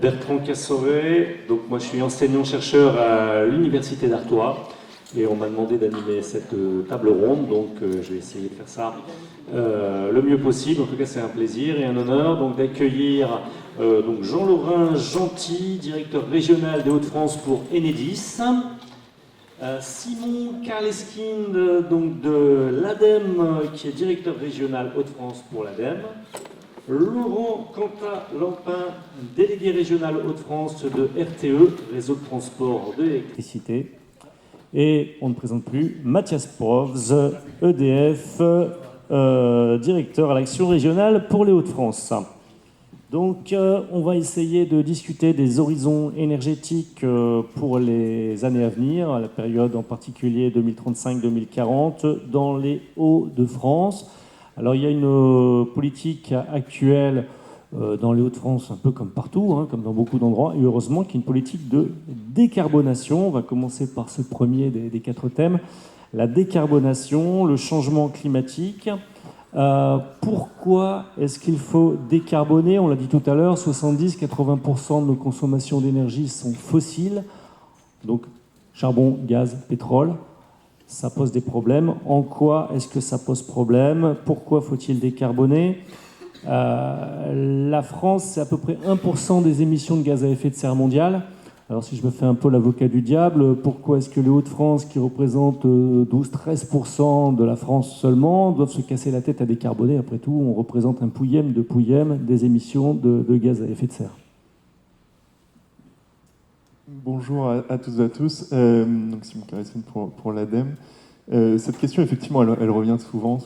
Bertrand Cassoré, donc moi je suis enseignant-chercheur à l'Université d'Artois et on m'a demandé d'animer cette table ronde, donc je vais essayer de faire ça le mieux possible. En tout cas c'est un plaisir et un honneur donc d'accueillir donc Jean-Laurent Gentil, directeur régional des Hauts-de-France pour Enedis, Simon Karleskind donc de l'ADEME qui est directeur régional Hauts-de-France pour l'ADEME, Laurent Cantat-Lampin, délégué régional Hauts-de-France de RTE, Réseau de transport de l'électricité. Et on ne présente plus Mathias Provs, EDF, directeur à l'action régionale pour les Hauts-de-France. Donc on va essayer de discuter des horizons énergétiques pour les années à venir, à la période en particulier 2035-2040 dans les Hauts-de-France. Alors il y a une politique actuelle dans les Hauts-de-France, un peu comme partout, comme dans beaucoup d'endroits, et heureusement qu'il y a une politique de décarbonation. On va commencer par ce premier des 4 thèmes, la décarbonation, le changement climatique. Pourquoi est-ce qu'il faut décarboner? On l'a dit tout à l'heure, 70-80% de nos consommations d'énergie sont fossiles, donc charbon, gaz, pétrole. Ça pose des problèmes. En quoi est-ce que ça pose problème? Pourquoi faut-il décarboner? La France, c'est à peu près 1% des émissions de gaz à effet de serre mondiales. Alors si je me fais un peu l'avocat du diable, pourquoi est-ce que les Hauts-de-France, qui représentent 12-13% de la France seulement, doivent se casser la tête à décarboner? Après tout, on représente un pouillème de pouillème des émissions de gaz à effet de serre. Bonjour à toutes et à tous. Donc Simon Karleskind pour l'ADEME. Cette question, effectivement, elle revient souvent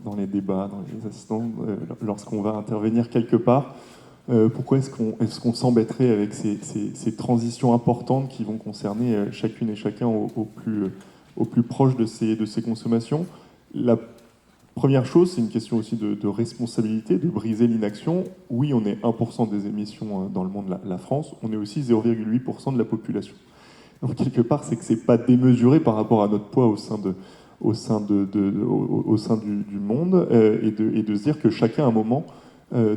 dans les débats, dans les assistants, lorsqu'on va intervenir quelque part. Pourquoi est-ce qu'on s'embêterait avec ces transitions importantes qui vont concerner chacune et chacun au plus proche de ces consommations? La première chose, c'est une question aussi de responsabilité, de briser l'inaction. Oui, on est 1% des émissions dans le monde, la France. On est aussi 0,8% de la population. Donc, quelque part, c'est que ce n'est pas démesuré par rapport à notre poids au sein du monde et de se dire que chacun, à un moment,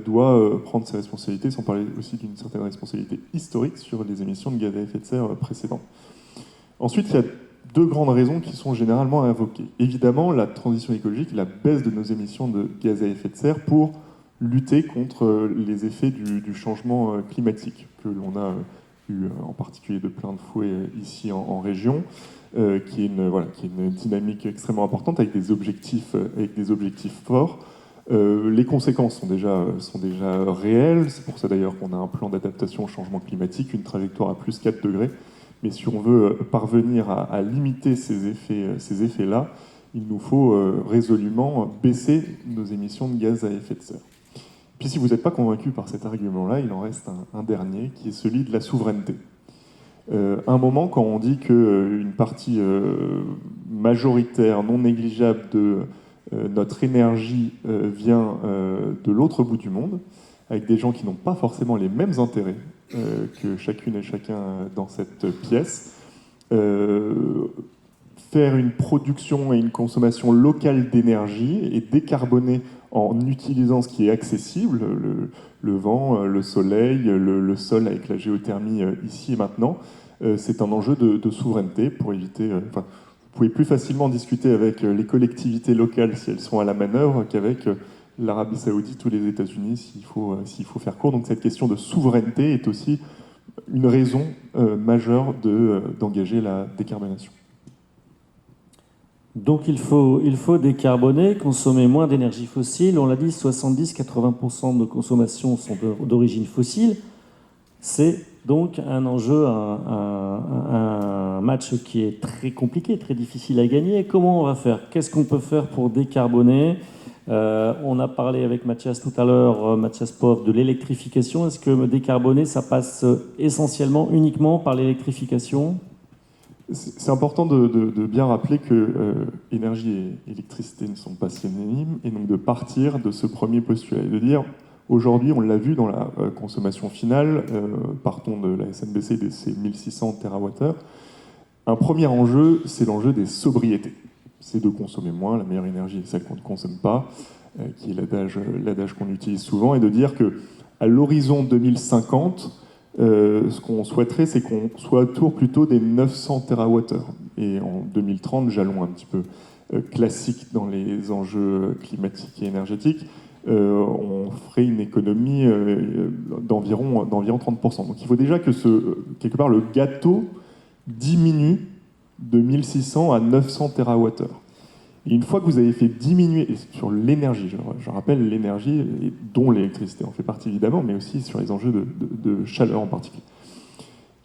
doit prendre ses responsabilités, sans parler aussi d'une certaine responsabilité historique sur les émissions de gaz à effet de serre précédentes. Ensuite, il y a 2 grandes raisons qui sont généralement invoquées. Évidemment, la transition écologique, la baisse de nos émissions de gaz à effet de serre pour lutter contre les effets du changement climatique que l'on a eu en particulier de plein de fouet ici en région, qui est une dynamique extrêmement importante avec des objectifs forts. Les conséquences sont déjà réelles. C'est pour ça d'ailleurs qu'on a un plan d'adaptation au changement climatique, une trajectoire à plus 4 degrés. Mais si on veut parvenir à limiter ces effets-là, il nous faut résolument baisser nos émissions de gaz à effet de serre. Puis si vous n'êtes pas convaincu par cet argument-là, il en reste un dernier, qui est celui de la souveraineté. À un moment, quand on dit qu'une partie majoritaire, non négligeable de notre énergie vient de l'autre bout du monde, avec des gens qui n'ont pas forcément les mêmes intérêts que chacune et chacun dans cette pièce, faire une production et une consommation locale d'énergie et décarboner en utilisant ce qui est accessible, le vent, le soleil, le sol avec la géothermie ici et maintenant, c'est un enjeu de souveraineté pour éviter... vous pouvez plus facilement discuter avec les collectivités locales si elles sont à la manœuvre qu'avec l'Arabie Saoudite ou les États-Unis s'il faut faire court. Donc cette question de souveraineté est aussi une raison majeure d'engager la décarbonation. Donc il faut décarboner, consommer moins d'énergie fossile. On l'a dit, 70-80% de nos consommations sont d'origine fossile. C'est donc un enjeu, un match qui est très compliqué, très difficile à gagner. Comment on va faire? Qu'est-ce qu'on peut faire pour décarboner? On a parlé avec Mathias tout à l'heure, Mathias Pov, de l'électrification. Est-ce que décarboner, ça passe essentiellement, uniquement par l'électrification? C'est important de bien rappeler que énergie et électricité ne sont pas synonymes, et donc de partir de ce premier postulat et de dire, aujourd'hui, on l'a vu dans la consommation finale, partons de la SNBC de ces 1600 TWh, un premier enjeu, c'est l'enjeu des sobriétés. C'est de consommer moins, la meilleure énergie est celle qu'on ne consomme pas, qui est l'adage qu'on utilise souvent, et de dire qu'à l'horizon 2050, ce qu'on souhaiterait, c'est qu'on soit autour plutôt des 900 TWh. Et en 2030, jalon un petit peu classique dans les enjeux climatiques et énergétiques, on ferait une économie d'environ 30%. Donc il faut déjà que quelque part le gâteau diminue de 1600 à 900 TWh. Et une fois que vous avez fait diminuer sur l'énergie, je rappelle l'énergie, dont l'électricité en fait partie évidemment, mais aussi sur les enjeux de chaleur en particulier.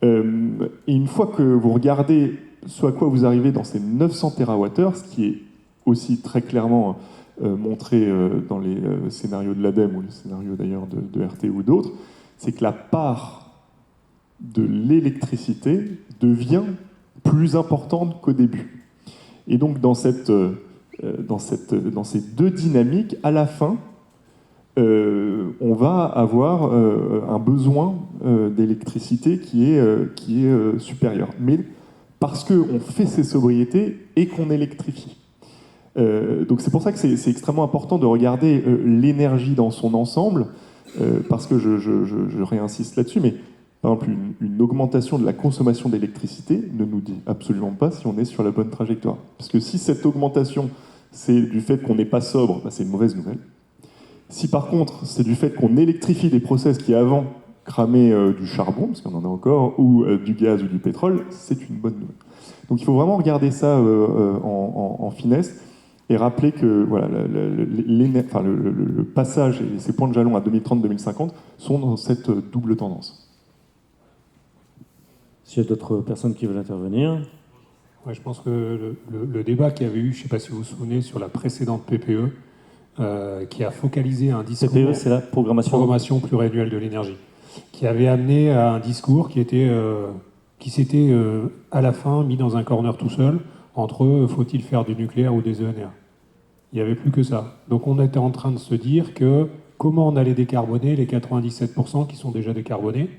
Et une fois que vous regardez ce à quoi vous arrivez dans ces 900 TWh, ce qui est aussi très clairement montré dans les scénarios de l'ADEME ou les scénarios d'ailleurs de RTE ou d'autres, c'est que la part de l'électricité devient plus importante qu'au début. Et donc dans ces deux dynamiques, à la fin, on va avoir un besoin d'électricité qui est supérieur. Mais parce qu'on fait ces sobriétés et qu'on électrifie. Donc c'est pour ça que c'est extrêmement important de regarder l'énergie dans son ensemble, parce que je réinsiste là-dessus, mais par exemple une augmentation de la consommation d'électricité ne nous dit absolument pas si on est sur la bonne trajectoire. Parce que si cette augmentation c'est du fait qu'on n'est pas sobre, bah c'est une mauvaise nouvelle. Si par contre c'est du fait qu'on électrifie des process qui avant cramaient du charbon, parce qu'on en a encore, ou du gaz ou du pétrole, c'est une bonne nouvelle. Donc il faut vraiment regarder ça en finesse et rappeler que voilà, le passage et ces points de jalon à 2030-2050 sont dans cette double tendance. S'il y a d'autres personnes qui veulent intervenir. Ouais, je pense que le débat qu'il y avait eu, je ne sais pas si vous vous souvenez, sur la précédente PPE, qui a focalisé un discours... PPE, c'est la programmation pluriannuelle de l'énergie, qui avait amené à un discours qui s'était à la fin mis dans un corner tout seul, entre faut-il faire du nucléaire ou des ENR. Il n'y avait plus que ça. Donc on était en train de se dire que comment on allait décarboner les 97% qui sont déjà décarbonés,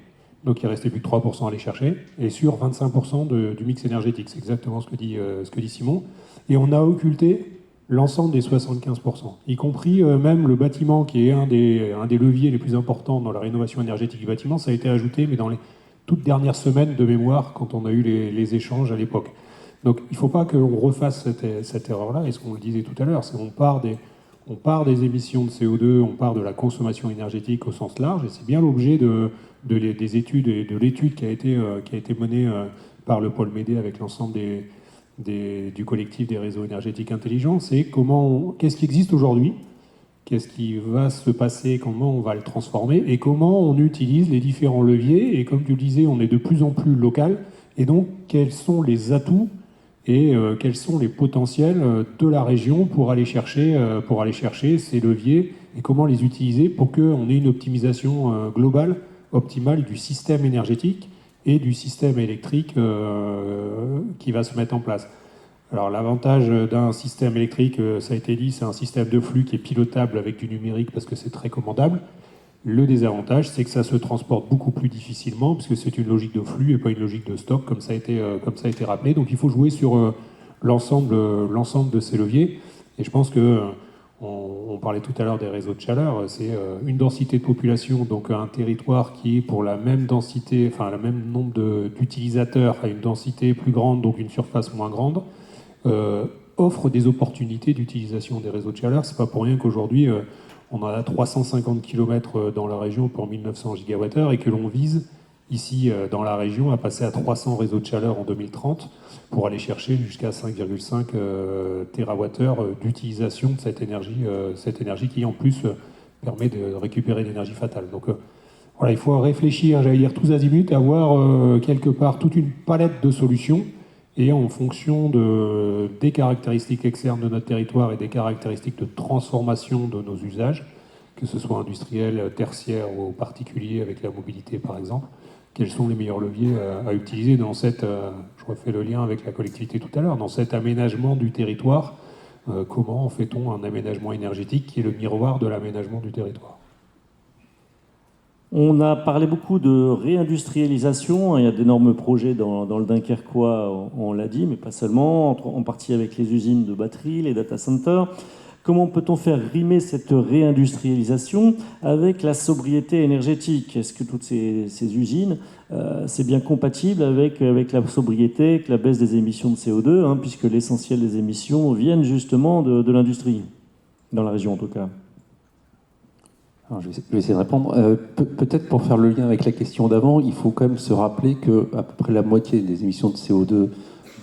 donc il restait plus que 3% à aller chercher, et sur 25% du mix énergétique. C'est exactement ce que dit Simon. Et on a occulté l'ensemble des 75%, y compris même le bâtiment, qui est un des leviers les plus importants dans la rénovation énergétique du bâtiment. Ça a été ajouté, mais dans les toutes dernières semaines de mémoire, quand on a eu les échanges à l'époque. Donc il ne faut pas qu'on refasse cette erreur-là, et ce qu'on le disait tout à l'heure, c'est qu'on part des émissions de CO2, on part de la consommation énergétique au sens large, et c'est bien l'objet des études et de l'étude qui a été menée par le pôle Médée avec l'ensemble du collectif des réseaux énergétiques intelligents. C'est qu'est-ce qui existe aujourd'hui, qu'est-ce qui va se passer, comment on va le transformer, et comment on utilise les différents leviers. Et comme tu le disais, on est de plus en plus local, et donc quels sont les atouts et quels sont les potentiels de la région pour aller chercher ces leviers, et comment les utiliser pour qu'on ait une optimisation globale, optimale du système énergétique et du système électrique qui va se mettre en place. Alors l'avantage d'un système électrique, ça a été dit, c'est un système de flux qui est pilotable avec du numérique parce que c'est très commandable. Le désavantage, c'est que ça se transporte beaucoup plus difficilement parce que c'est une logique de flux et pas une logique de stock, comme ça a été rappelé. Donc il faut jouer sur l'ensemble de ces leviers. Et je pense que on parlait tout à l'heure des réseaux de chaleur. C'est une densité de population, donc un territoire qui est pour la même densité, enfin le même nombre d'utilisateurs à une densité plus grande, donc une surface moins grande, offre des opportunités d'utilisation des réseaux de chaleur. C'est pas pour rien qu'aujourd'hui on en a 350 km dans la région pour 1900 GWh et que l'on vise ici dans la région à passer à 300 réseaux de chaleur en 2030 pour aller chercher jusqu'à 5,5 TWh d'utilisation de cette énergie qui en plus permet de récupérer l'énergie fatale. Donc voilà, il faut réfléchir, j'allais dire tous azimuts, avoir quelque part toute une palette de solutions, et en fonction des caractéristiques externes de notre territoire et des caractéristiques de transformation de nos usages, que ce soit industriel, tertiaire ou particulier avec la mobilité par exemple, quels sont les meilleurs leviers à utiliser dans je refais le lien avec la collectivité tout à l'heure, dans cet aménagement du territoire, comment fait-on un aménagement énergétique qui est le miroir de l'aménagement du territoire? On a parlé beaucoup de réindustrialisation. Il y a d'énormes projets dans le Dunkerquois, on l'a dit, mais pas seulement, en partie avec les usines de batteries, les data centers. Comment peut-on faire rimer cette réindustrialisation avec la sobriété énergétique? Est-ce que toutes ces usines, c'est bien compatible avec la sobriété, avec la baisse des émissions de CO2, hein, puisque l'essentiel des émissions viennent justement de l'industrie, dans la région en tout cas? Alors, je vais essayer de répondre. Peut-être pour faire le lien avec la question d'avant, il faut quand même se rappeler qu'à peu près la moitié des émissions de CO2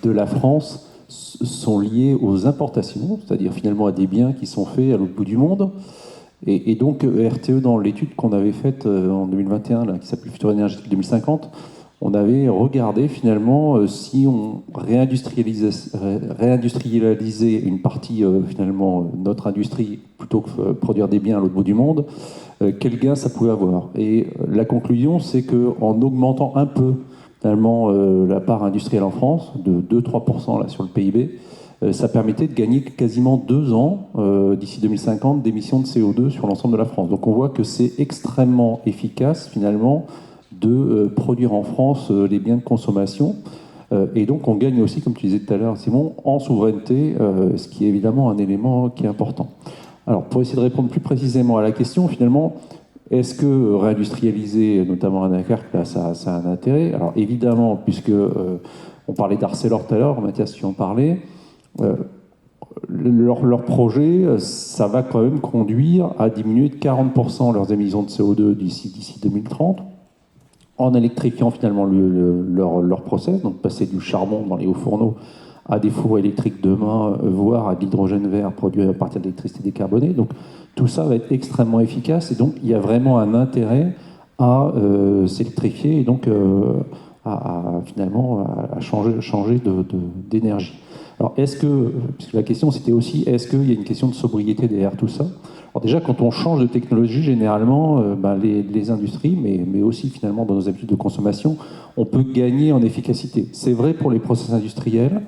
de la France sont liées aux importations, c'est-à-dire finalement à des biens qui sont faits à l'autre bout du monde. Et donc RTE, dans l'étude qu'on avait faite en 2021, là, qui s'appelle Futur énergétique 2050, on avait regardé finalement si on réindustrialisait une partie finalement notre industrie plutôt que produire des biens à l'autre bout du monde, quel gain ça pouvait avoir. Et la conclusion, c'est qu'en augmentant un peu finalement la part industrielle en France, de 2-3% là, sur le PIB, ça permettait de gagner quasiment 2 ans, d'ici 2050, d'émissions de CO2 sur l'ensemble de la France. Donc on voit que c'est extrêmement efficace finalement de produire en France les biens de consommation. Et donc on gagne aussi, comme tu disais tout à l'heure Simon, en souveraineté, ce qui est évidemment un élément qui est important. Alors pour essayer de répondre plus précisément à la question, finalement, est-ce que réindustrialiser, notamment à Dunkerque, là, ça a un intérêt? Alors évidemment, puisque on parlait d'Arcelor tout à l'heure, Mathias, tu en parlais, leur projet, ça va quand même conduire à diminuer de 40% leurs émissions de CO2 d'ici 2030, en électrifiant finalement leur process, donc passer du charbon dans les hauts fourneaux à des fours électriques demain, voire à de l'hydrogène vert produit à partir d'électricité décarbonée. Donc tout ça va être extrêmement efficace et donc il y a vraiment un intérêt à s'électrifier et donc finalement à changer d'énergie. Alors puisque la question c'était aussi, est-ce qu'il y a une question de sobriété derrière tout ça? Alors déjà, quand on change de technologie, généralement, les industries, mais aussi finalement dans nos habitudes de consommation, on peut gagner en efficacité. C'est vrai pour les process industriels,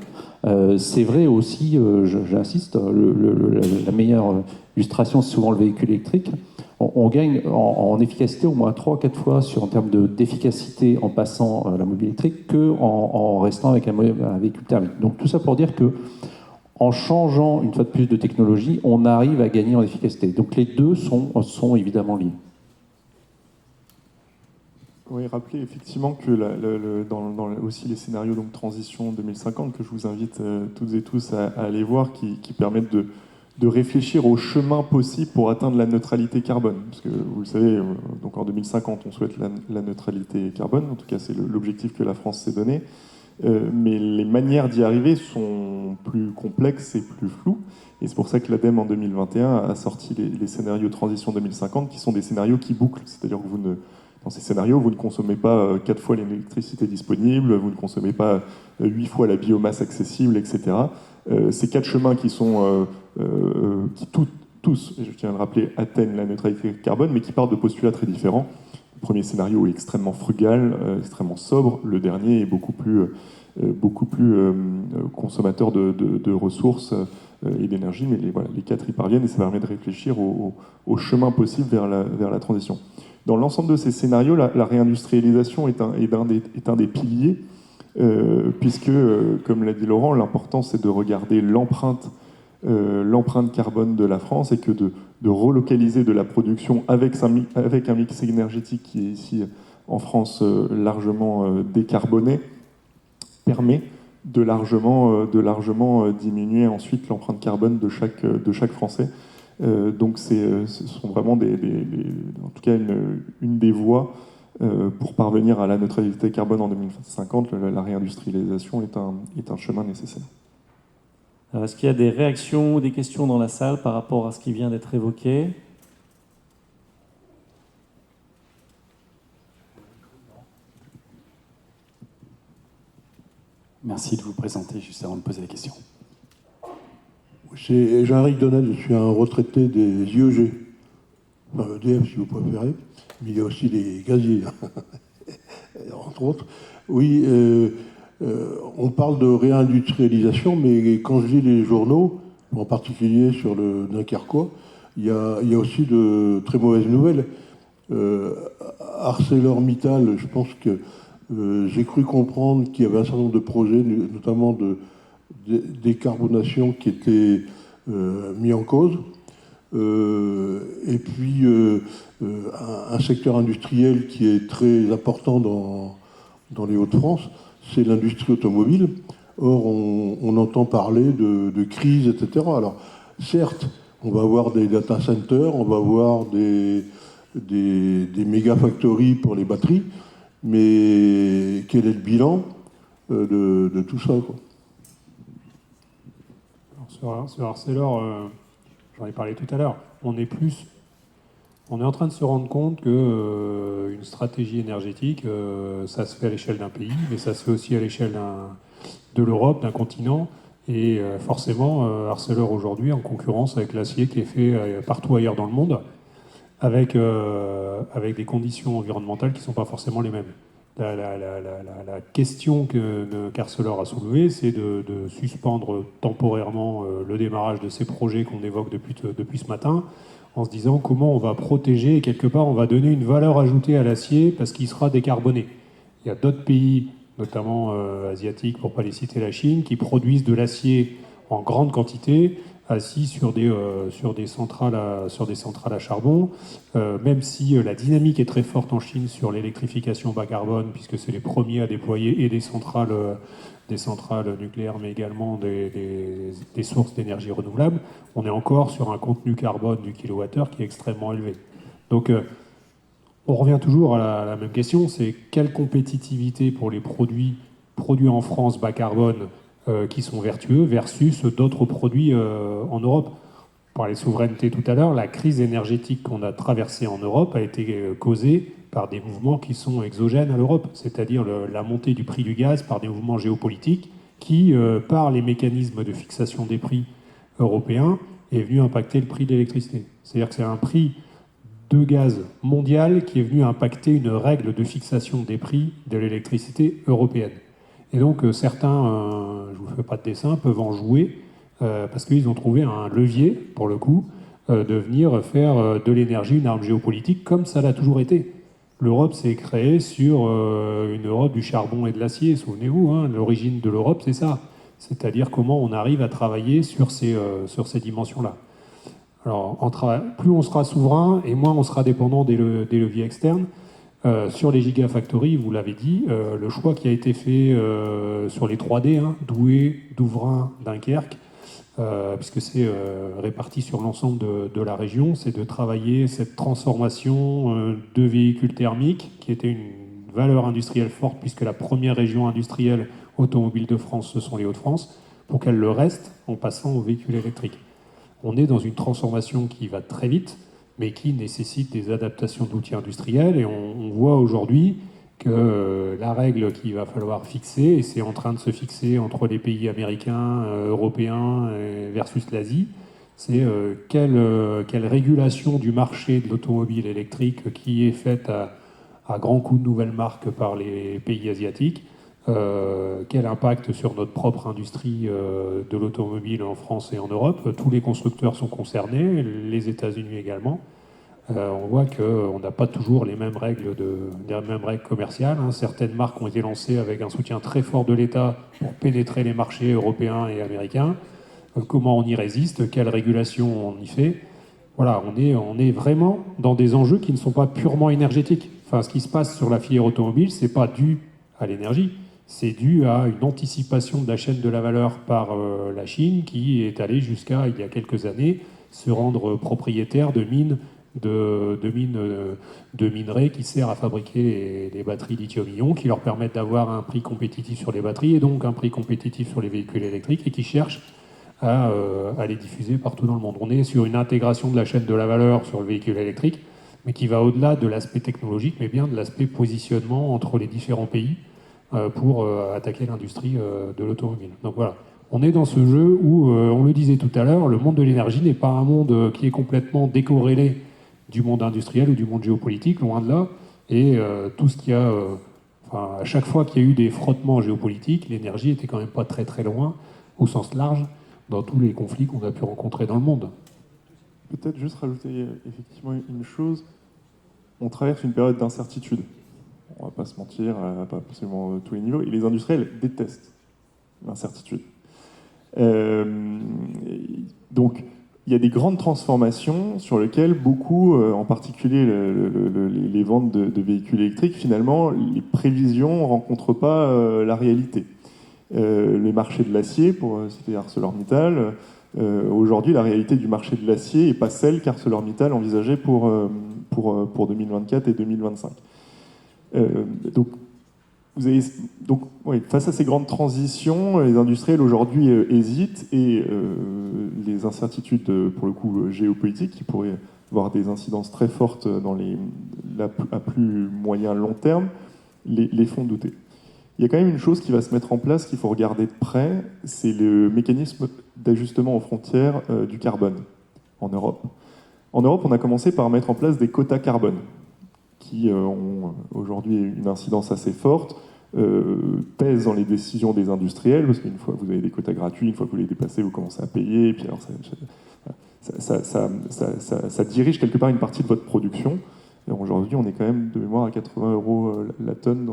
c'est vrai aussi, j'insiste, la meilleure illustration, c'est souvent le véhicule électrique. On gagne en efficacité au moins 3-4 fois en termes d'efficacité en passant la mobilité électrique qu'en restant avec un véhicule thermique. Donc tout ça pour dire que en changeant une fois de plus de technologie, on arrive à gagner en efficacité. Donc les deux sont évidemment liés. Oui, rappelez effectivement que dans aussi les scénarios donc transition 2050 que je vous invite toutes et tous à aller voir, qui permettent de réfléchir au chemin possible pour atteindre la neutralité carbone. Parce que vous le savez, donc en 2050, on souhaite la neutralité carbone. En tout cas, c'est l'objectif que la France s'est donné. Mais les manières d'y arriver sont plus complexes et plus floues. Et c'est pour ça que l'ADEME, en 2021, a sorti les scénarios transition 2050, qui sont des scénarios qui bouclent. C'est-à-dire que dans ces scénarios, vous ne consommez pas 4 fois l'électricité disponible, vous ne consommez pas 8 fois la biomasse accessible, etc. Ces 4 chemins qui sont qui tous, je tiens à le rappeler, atteignent la neutralité carbone, mais qui partent de postulats très différents. Le premier scénario est extrêmement frugal, extrêmement sobre. Le dernier est beaucoup plus consommateur de ressources et d'énergie. Mais les 4 y parviennent et ça permet de réfléchir au chemin possible vers la transition. Dans l'ensemble de ces scénarios, la réindustrialisation est un des piliers, puisque, comme l'a dit Laurent, l'important c'est de regarder l'empreinte carbone de la France et que de relocaliser de la production avec un mix énergétique qui est ici en France largement décarboné, permet de largement diminuer ensuite l'empreinte carbone de chaque Français. Donc ce sont vraiment en tout cas une des voies pour parvenir à la neutralité carbone en 2050. La réindustrialisation est un chemin nécessaire. Alors, est-ce qu'il y a des réactions ou des questions dans la salle par rapport à ce qui vient d'être évoqué? Merci de vous présenter juste avant de poser la question. C'est Jean-Éric Donnel, je suis un retraité des IEG, enfin EDF si vous préférez, mais il y a aussi des gaziers, entre autres. Oui, on parle de réindustrialisation, mais quand je lis les journaux, en particulier sur le Dunkerquois, il y a aussi de très mauvaises nouvelles. ArcelorMittal, je pense que j'ai cru comprendre qu'il y avait un certain nombre de projets, notamment de décarbonation, qui étaient mis en cause. Et puis un secteur industriel qui est très important dans les Hauts-de-France, c'est l'industrie automobile. Or, on entend parler de crise, etc. Alors, certes, on va avoir des data centers, on va avoir des méga factories pour les batteries, mais quel est le bilan de tout ça, quoi? Alors, sur Arcelor, j'en ai parlé tout à l'heure, on est en train de se rendre compte que une stratégie énergétique, ça se fait à l'échelle d'un pays, mais ça se fait aussi à l'échelle de l'Europe, d'un continent. Et forcément, Arcelor aujourd'hui en concurrence avec l'acier qui est fait partout ailleurs dans le monde, avec des conditions environnementales qui ne sont pas forcément les mêmes. La question qu'Arcelor a soulevée, c'est de suspendre temporairement le démarrage de ces projets qu'on évoque depuis ce matin, en se disant comment on va protéger et quelque part on va donner une valeur ajoutée à l'acier parce qu'il sera décarboné. Il y a d'autres pays, notamment asiatiques, pour ne pas les citer, la Chine, qui produisent de l'acier en grande quantité, assis sur des centrales à charbon, même si la dynamique est très forte en Chine sur l'électrification bas carbone, puisque c'est les premiers à déployer et des centrales nucléaires, mais également des sources d'énergie renouvelable, on est encore sur un contenu carbone du kilowattheure qui est extrêmement élevé. Donc, on revient toujours à la même question, c'est quelle compétitivité pour les produits en France bas carbone qui sont vertueux versus d'autres produits en Europe. On parlait de souveraineté tout à l'heure, la crise énergétique qu'on a traversée en Europe a été causée par des mouvements qui sont exogènes à l'Europe, c'est-à-dire la montée du prix du gaz par des mouvements géopolitiques qui, par les mécanismes de fixation des prix européens, est venu impacter le prix de l'électricité. C'est-à-dire que c'est un prix de gaz mondial qui est venu impacter une règle de fixation des prix de l'électricité européenne. Et donc certains, je ne vous fais pas de dessin, peuvent en jouer parce qu'ils ont trouvé un levier, pour le coup, de venir faire de l'énergie une arme géopolitique comme ça l'a toujours été. L'Europe s'est créée sur une Europe du charbon et de l'acier, souvenez-vous, hein, l'origine de l'Europe c'est ça. C'est-à-dire comment on arrive à travailler sur ces dimensions-là. Alors, plus on sera souverain et moins on sera dépendant des leviers externes. Sur les gigafactories, vous l'avez dit, le choix qui a été fait sur les 3D, hein, Douai, Douvrin, Dunkerque, puisque c'est réparti sur l'ensemble de la région, c'est de travailler cette transformation de véhicules thermiques, qui était une valeur industrielle forte, puisque la première région industrielle automobile de France, ce sont les Hauts-de-France, pour qu'elle le reste en passant aux véhicules électriques. On est dans une transformation qui va très vite, mais qui nécessite des adaptations d'outils industriels. Et on voit aujourd'hui que la règle qu'il va falloir fixer, et c'est en train de se fixer entre les pays américains, européens versus l'Asie, c'est quelle régulation du marché de l'automobile électrique qui est faite à grands coups de nouvelles marques par les pays asiatiques, quel impact sur notre propre industrie de l'automobile en France et en Europe. Tous les constructeurs sont concernés, les États-Unis également. On voit qu'on n'a pas toujours les mêmes règles commerciales. Hein. Certaines marques ont été lancées avec un soutien très fort de l'État pour pénétrer les marchés européens et américains. Comment on y résiste? Quelle régulation on y fait? Voilà, on est vraiment dans des enjeux qui ne sont pas purement énergétiques. Enfin, ce qui se passe sur la filière automobile, c'est pas dû à l'énergie, c'est dû à une anticipation de la chaîne de la valeur par la Chine qui est allée jusqu'à, il y a quelques années, se rendre propriétaire de minerais qui servent à fabriquer les batteries lithium-ion, qui leur permettent d'avoir un prix compétitif sur les batteries et donc un prix compétitif sur les véhicules électriques et qui cherchent à les diffuser partout dans le monde. On est sur une intégration de la chaîne de la valeur sur le véhicule électrique, mais qui va au-delà de l'aspect technologique, mais bien de l'aspect positionnement entre les différents pays pour attaquer l'industrie de l'automobile. Donc voilà, on est dans ce jeu où, on le disait tout à l'heure, le monde de l'énergie n'est pas un monde qui est complètement décorrélé du monde industriel ou du monde géopolitique, loin de là. Et tout ce qu'il y a, à chaque fois qu'il y a eu des frottements géopolitiques, l'énergie était quand même pas très très loin, au sens large, dans tous les conflits qu'on a pu rencontrer dans le monde. Peut-être juste rajouter effectivement une chose, on traverse une période d'incertitude. On va pas se mentir, pas absolument tous les niveaux, et les industriels détestent l'incertitude. Donc, il y a des grandes transformations sur lesquelles beaucoup, en particulier les ventes de véhicules électriques, finalement, les prévisions ne rencontrent pas la réalité. Les marchés de l'acier, pour citer ArcelorMittal, aujourd'hui, la réalité du marché de l'acier n'est pas celle qu'ArcelorMittal envisageait pour 2024 et 2025. Face à ces grandes transitions, les industriels aujourd'hui hésitent et les incertitudes, pour le coup, géopolitiques, qui pourraient avoir des incidences très fortes à plus moyen long terme, les font douter. Il y a quand même une chose qui va se mettre en place qu'il faut regarder de près, c'est le mécanisme d'ajustement aux frontières du carbone en Europe. En Europe, on a commencé par mettre en place des quotas carbone qui ont aujourd'hui une incidence assez forte, pèsent dans les décisions des industriels, parce qu'une fois que vous avez des quotas gratuits, une fois que vous les dépassez, vous commencez à payer, et puis alors ça dirige quelque part une partie de votre production. Et aujourd'hui, on est quand même de mémoire à 80 € la tonne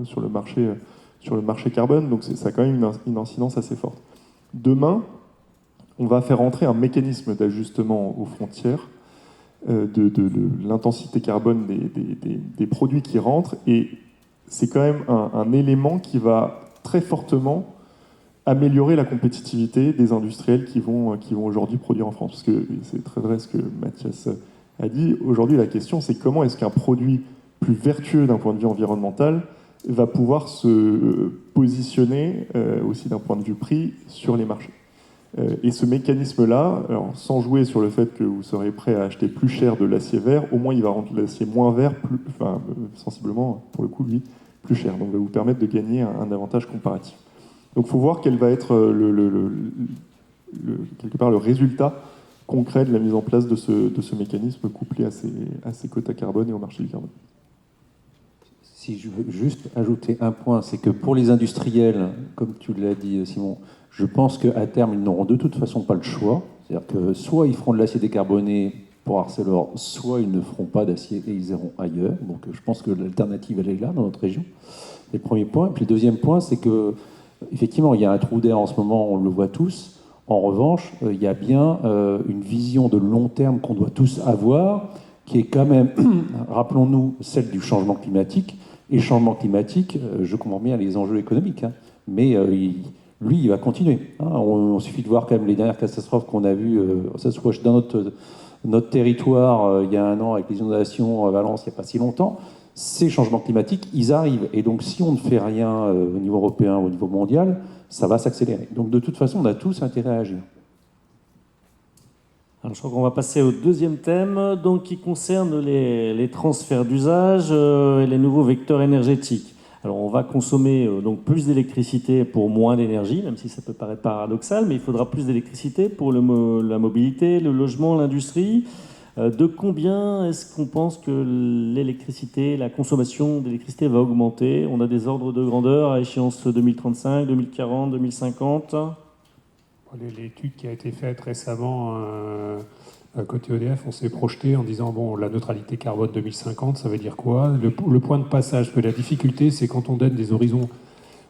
sur le marché carbone, donc ça a quand même une incidence assez forte. Demain, on va faire entrer un mécanisme d'ajustement aux frontières de l'intensité carbone des produits qui rentrent, et c'est quand même un élément qui va très fortement améliorer la compétitivité des industriels qui vont aujourd'hui produire en France. Parce que c'est très vrai ce que Mathias a dit. Aujourd'hui, la question, c'est comment est-ce qu'un produit plus vertueux d'un point de vue environnemental va pouvoir se positionner aussi d'un point de vue prix sur les marchés. Et ce mécanisme-là, alors, sans jouer sur le fait que vous serez prêt à acheter plus cher de l'acier vert, au moins il va rendre l'acier moins vert, sensiblement, pour le coup, lui, plus cher. Donc, il va vous permettre de gagner un avantage comparatif. Donc, il faut voir quel va être quelque part le résultat concret de la mise en place de ce mécanisme couplé à ces quotas carbone et au marché du carbone. Si je veux juste ajouter un point, c'est que pour les industriels, comme tu l'as dit Simon, je pense qu'à terme, ils n'auront de toute façon pas le choix. C'est-à-dire que soit ils feront de l'acier décarboné pour Arcelor, soit ils ne feront pas d'acier et ils iront ailleurs. Donc je pense que l'alternative, elle est là, dans notre région. C'est le premier point. Et puis le deuxième point, c'est que effectivement, il y a un trou d'air en ce moment, on le voit tous. En revanche, il y a bien une vision de long terme qu'on doit tous avoir, qui est quand même, rappelons-nous, celle du changement climatique. Et le changement climatique, je comprends bien les enjeux économiques, hein, mais lui, il va continuer. Hein. On suffit de voir quand même les dernières catastrophes qu'on a vues, ça se voit dans notre territoire il y a un an avec les inondations à Valence, il n'y a pas si longtemps. Ces changements climatiques, ils arrivent. Et donc, si on ne fait rien au niveau européen, au niveau mondial, ça va s'accélérer. Donc, de toute façon, on a tous intérêt à agir. Alors, je crois qu'on va passer au deuxième thème, donc, qui concerne les transferts d'usage et les nouveaux vecteurs énergétiques. Alors, on va consommer donc plus d'électricité pour moins d'énergie, même si ça peut paraître paradoxal, mais il faudra plus d'électricité pour la mobilité, le logement, l'industrie. De combien est-ce qu'on pense que l'électricité, la consommation d'électricité va augmenter? On a des ordres de grandeur à échéance 2035, 2040, 2050. L'étude qui a été faite récemment côté EDF, on s'est projeté en disant bon, la neutralité carbone 2050, ça veut dire quoi? Le point de passage, que la difficulté, c'est quand on donne des horizons.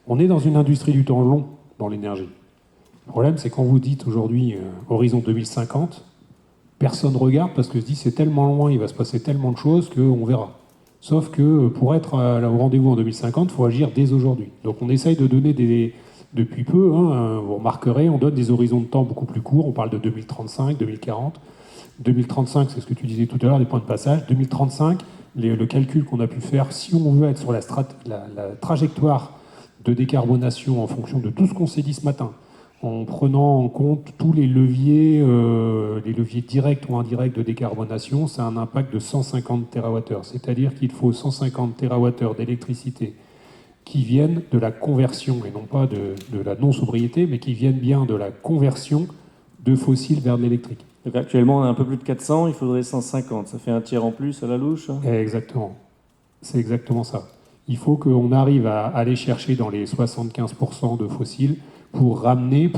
On est dans une industrie du temps long dans l'énergie. Le problème, c'est quand vous dites aujourd'hui horizon 2050, personne ne regarde parce que se dit c'est tellement loin, il va se passer tellement de choses qu'on verra. Sauf que pour être au rendez-vous en 2050, il faut agir dès aujourd'hui. Donc on essaye de donner depuis peu, hein, vous remarquerez, on donne des horizons de temps beaucoup plus courts, on parle de 2035, 2040. 2035, c'est ce que tu disais tout à l'heure, des points de passage. 2035, le calcul qu'on a pu faire, si on veut être sur la trajectoire de décarbonation en fonction de tout ce qu'on s'est dit ce matin, en prenant en compte tous les leviers directs ou indirects de décarbonation, c'est un impact de 150 TWh. C'est-à-dire qu'il faut 150 TWh d'électricité qui viennent de la conversion, et non pas de la non-sobriété, mais qui viennent bien de la conversion de fossiles vers de l'électrique. Donc actuellement, on a un peu plus de 400, il faudrait 150. Ça fait un tiers en plus à la louche. Exactement. C'est exactement ça. Il faut qu'on arrive à aller chercher dans les 75% de fossiles pour aller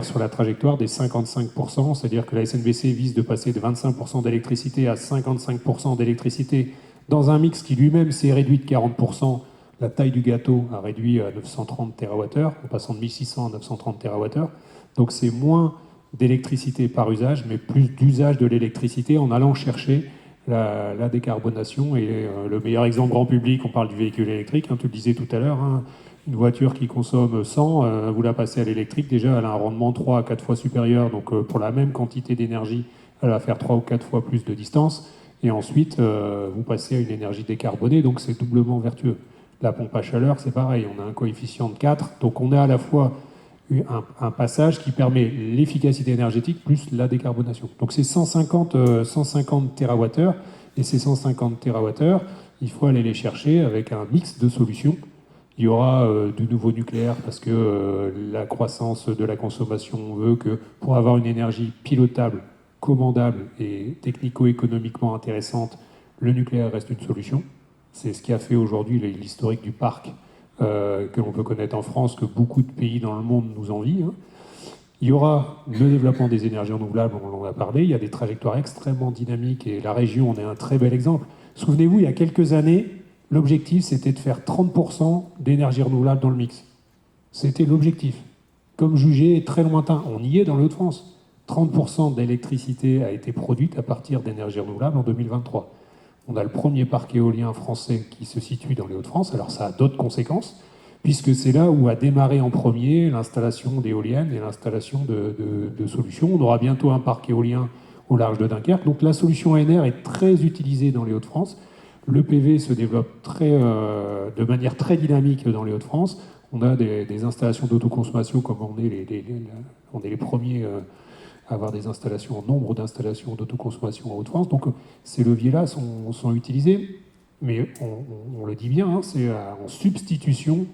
sur la trajectoire des 55%, c'est-à-dire que la SNBC vise de passer de 25% d'électricité à 55% d'électricité dans un mix qui lui-même s'est réduit de 40%. La taille du gâteau a réduit à 930 TWh, en passant de 1600 à 930 TWh. Donc c'est moins d'électricité par usage, mais plus d'usage de l'électricité en allant chercher la décarbonation. Et le meilleur exemple grand public, on parle du véhicule électrique, hein, tu le disais tout à l'heure, hein, une voiture qui consomme 100, vous la passez à l'électrique, déjà elle a un rendement 3 à 4 fois supérieur, donc pour la même quantité d'énergie, elle va faire 3 ou 4 fois plus de distance, et ensuite vous passez à une énergie décarbonée, donc c'est doublement vertueux. La pompe à chaleur, c'est pareil, on a un coefficient de 4, donc on a à la fois un passage qui permet l'efficacité énergétique plus la décarbonation. Donc c'est 150 TWh, et ces 150 TWh, il faut aller les chercher avec un mix de solutions. Il y aura du nouveau nucléaire parce que la croissance de la consommation veut que pour avoir une énergie pilotable, commandable et technico-économiquement intéressante, le nucléaire reste une solution. C'est ce qui a fait aujourd'hui l'historique du parc que l'on peut connaître en France, que beaucoup de pays dans le monde nous envient. Hein. Il y aura le développement des énergies renouvelables, on en a parlé, il y a des trajectoires extrêmement dynamiques et la région en est un très bel exemple. Souvenez-vous, il y a quelques années, l'objectif c'était de faire 30% d'énergie renouvelable dans le mix. C'était l'objectif. Comme jugé très lointain, on y est dans les Hauts-de-France. 30% d'électricité a été produite à partir d'énergie renouvelable en 2023. On a le premier parc éolien français qui se situe dans les Hauts-de-France, alors ça a d'autres conséquences, puisque c'est là où a démarré en premier l'installation d'éoliennes et l'installation de solutions. On aura bientôt un parc éolien au large de Dunkerque, donc la solution ANR est très utilisée dans les Hauts-de-France. Le PV se développe de manière très dynamique dans les Hauts-de-France. On a des installations d'autoconsommation, comme on est les premiers à avoir des installations, en nombre d'installations d'autoconsommation en Hauts-de-France. Donc ces leviers-là sont utilisés, mais on le dit bien, hein, c'est en substitution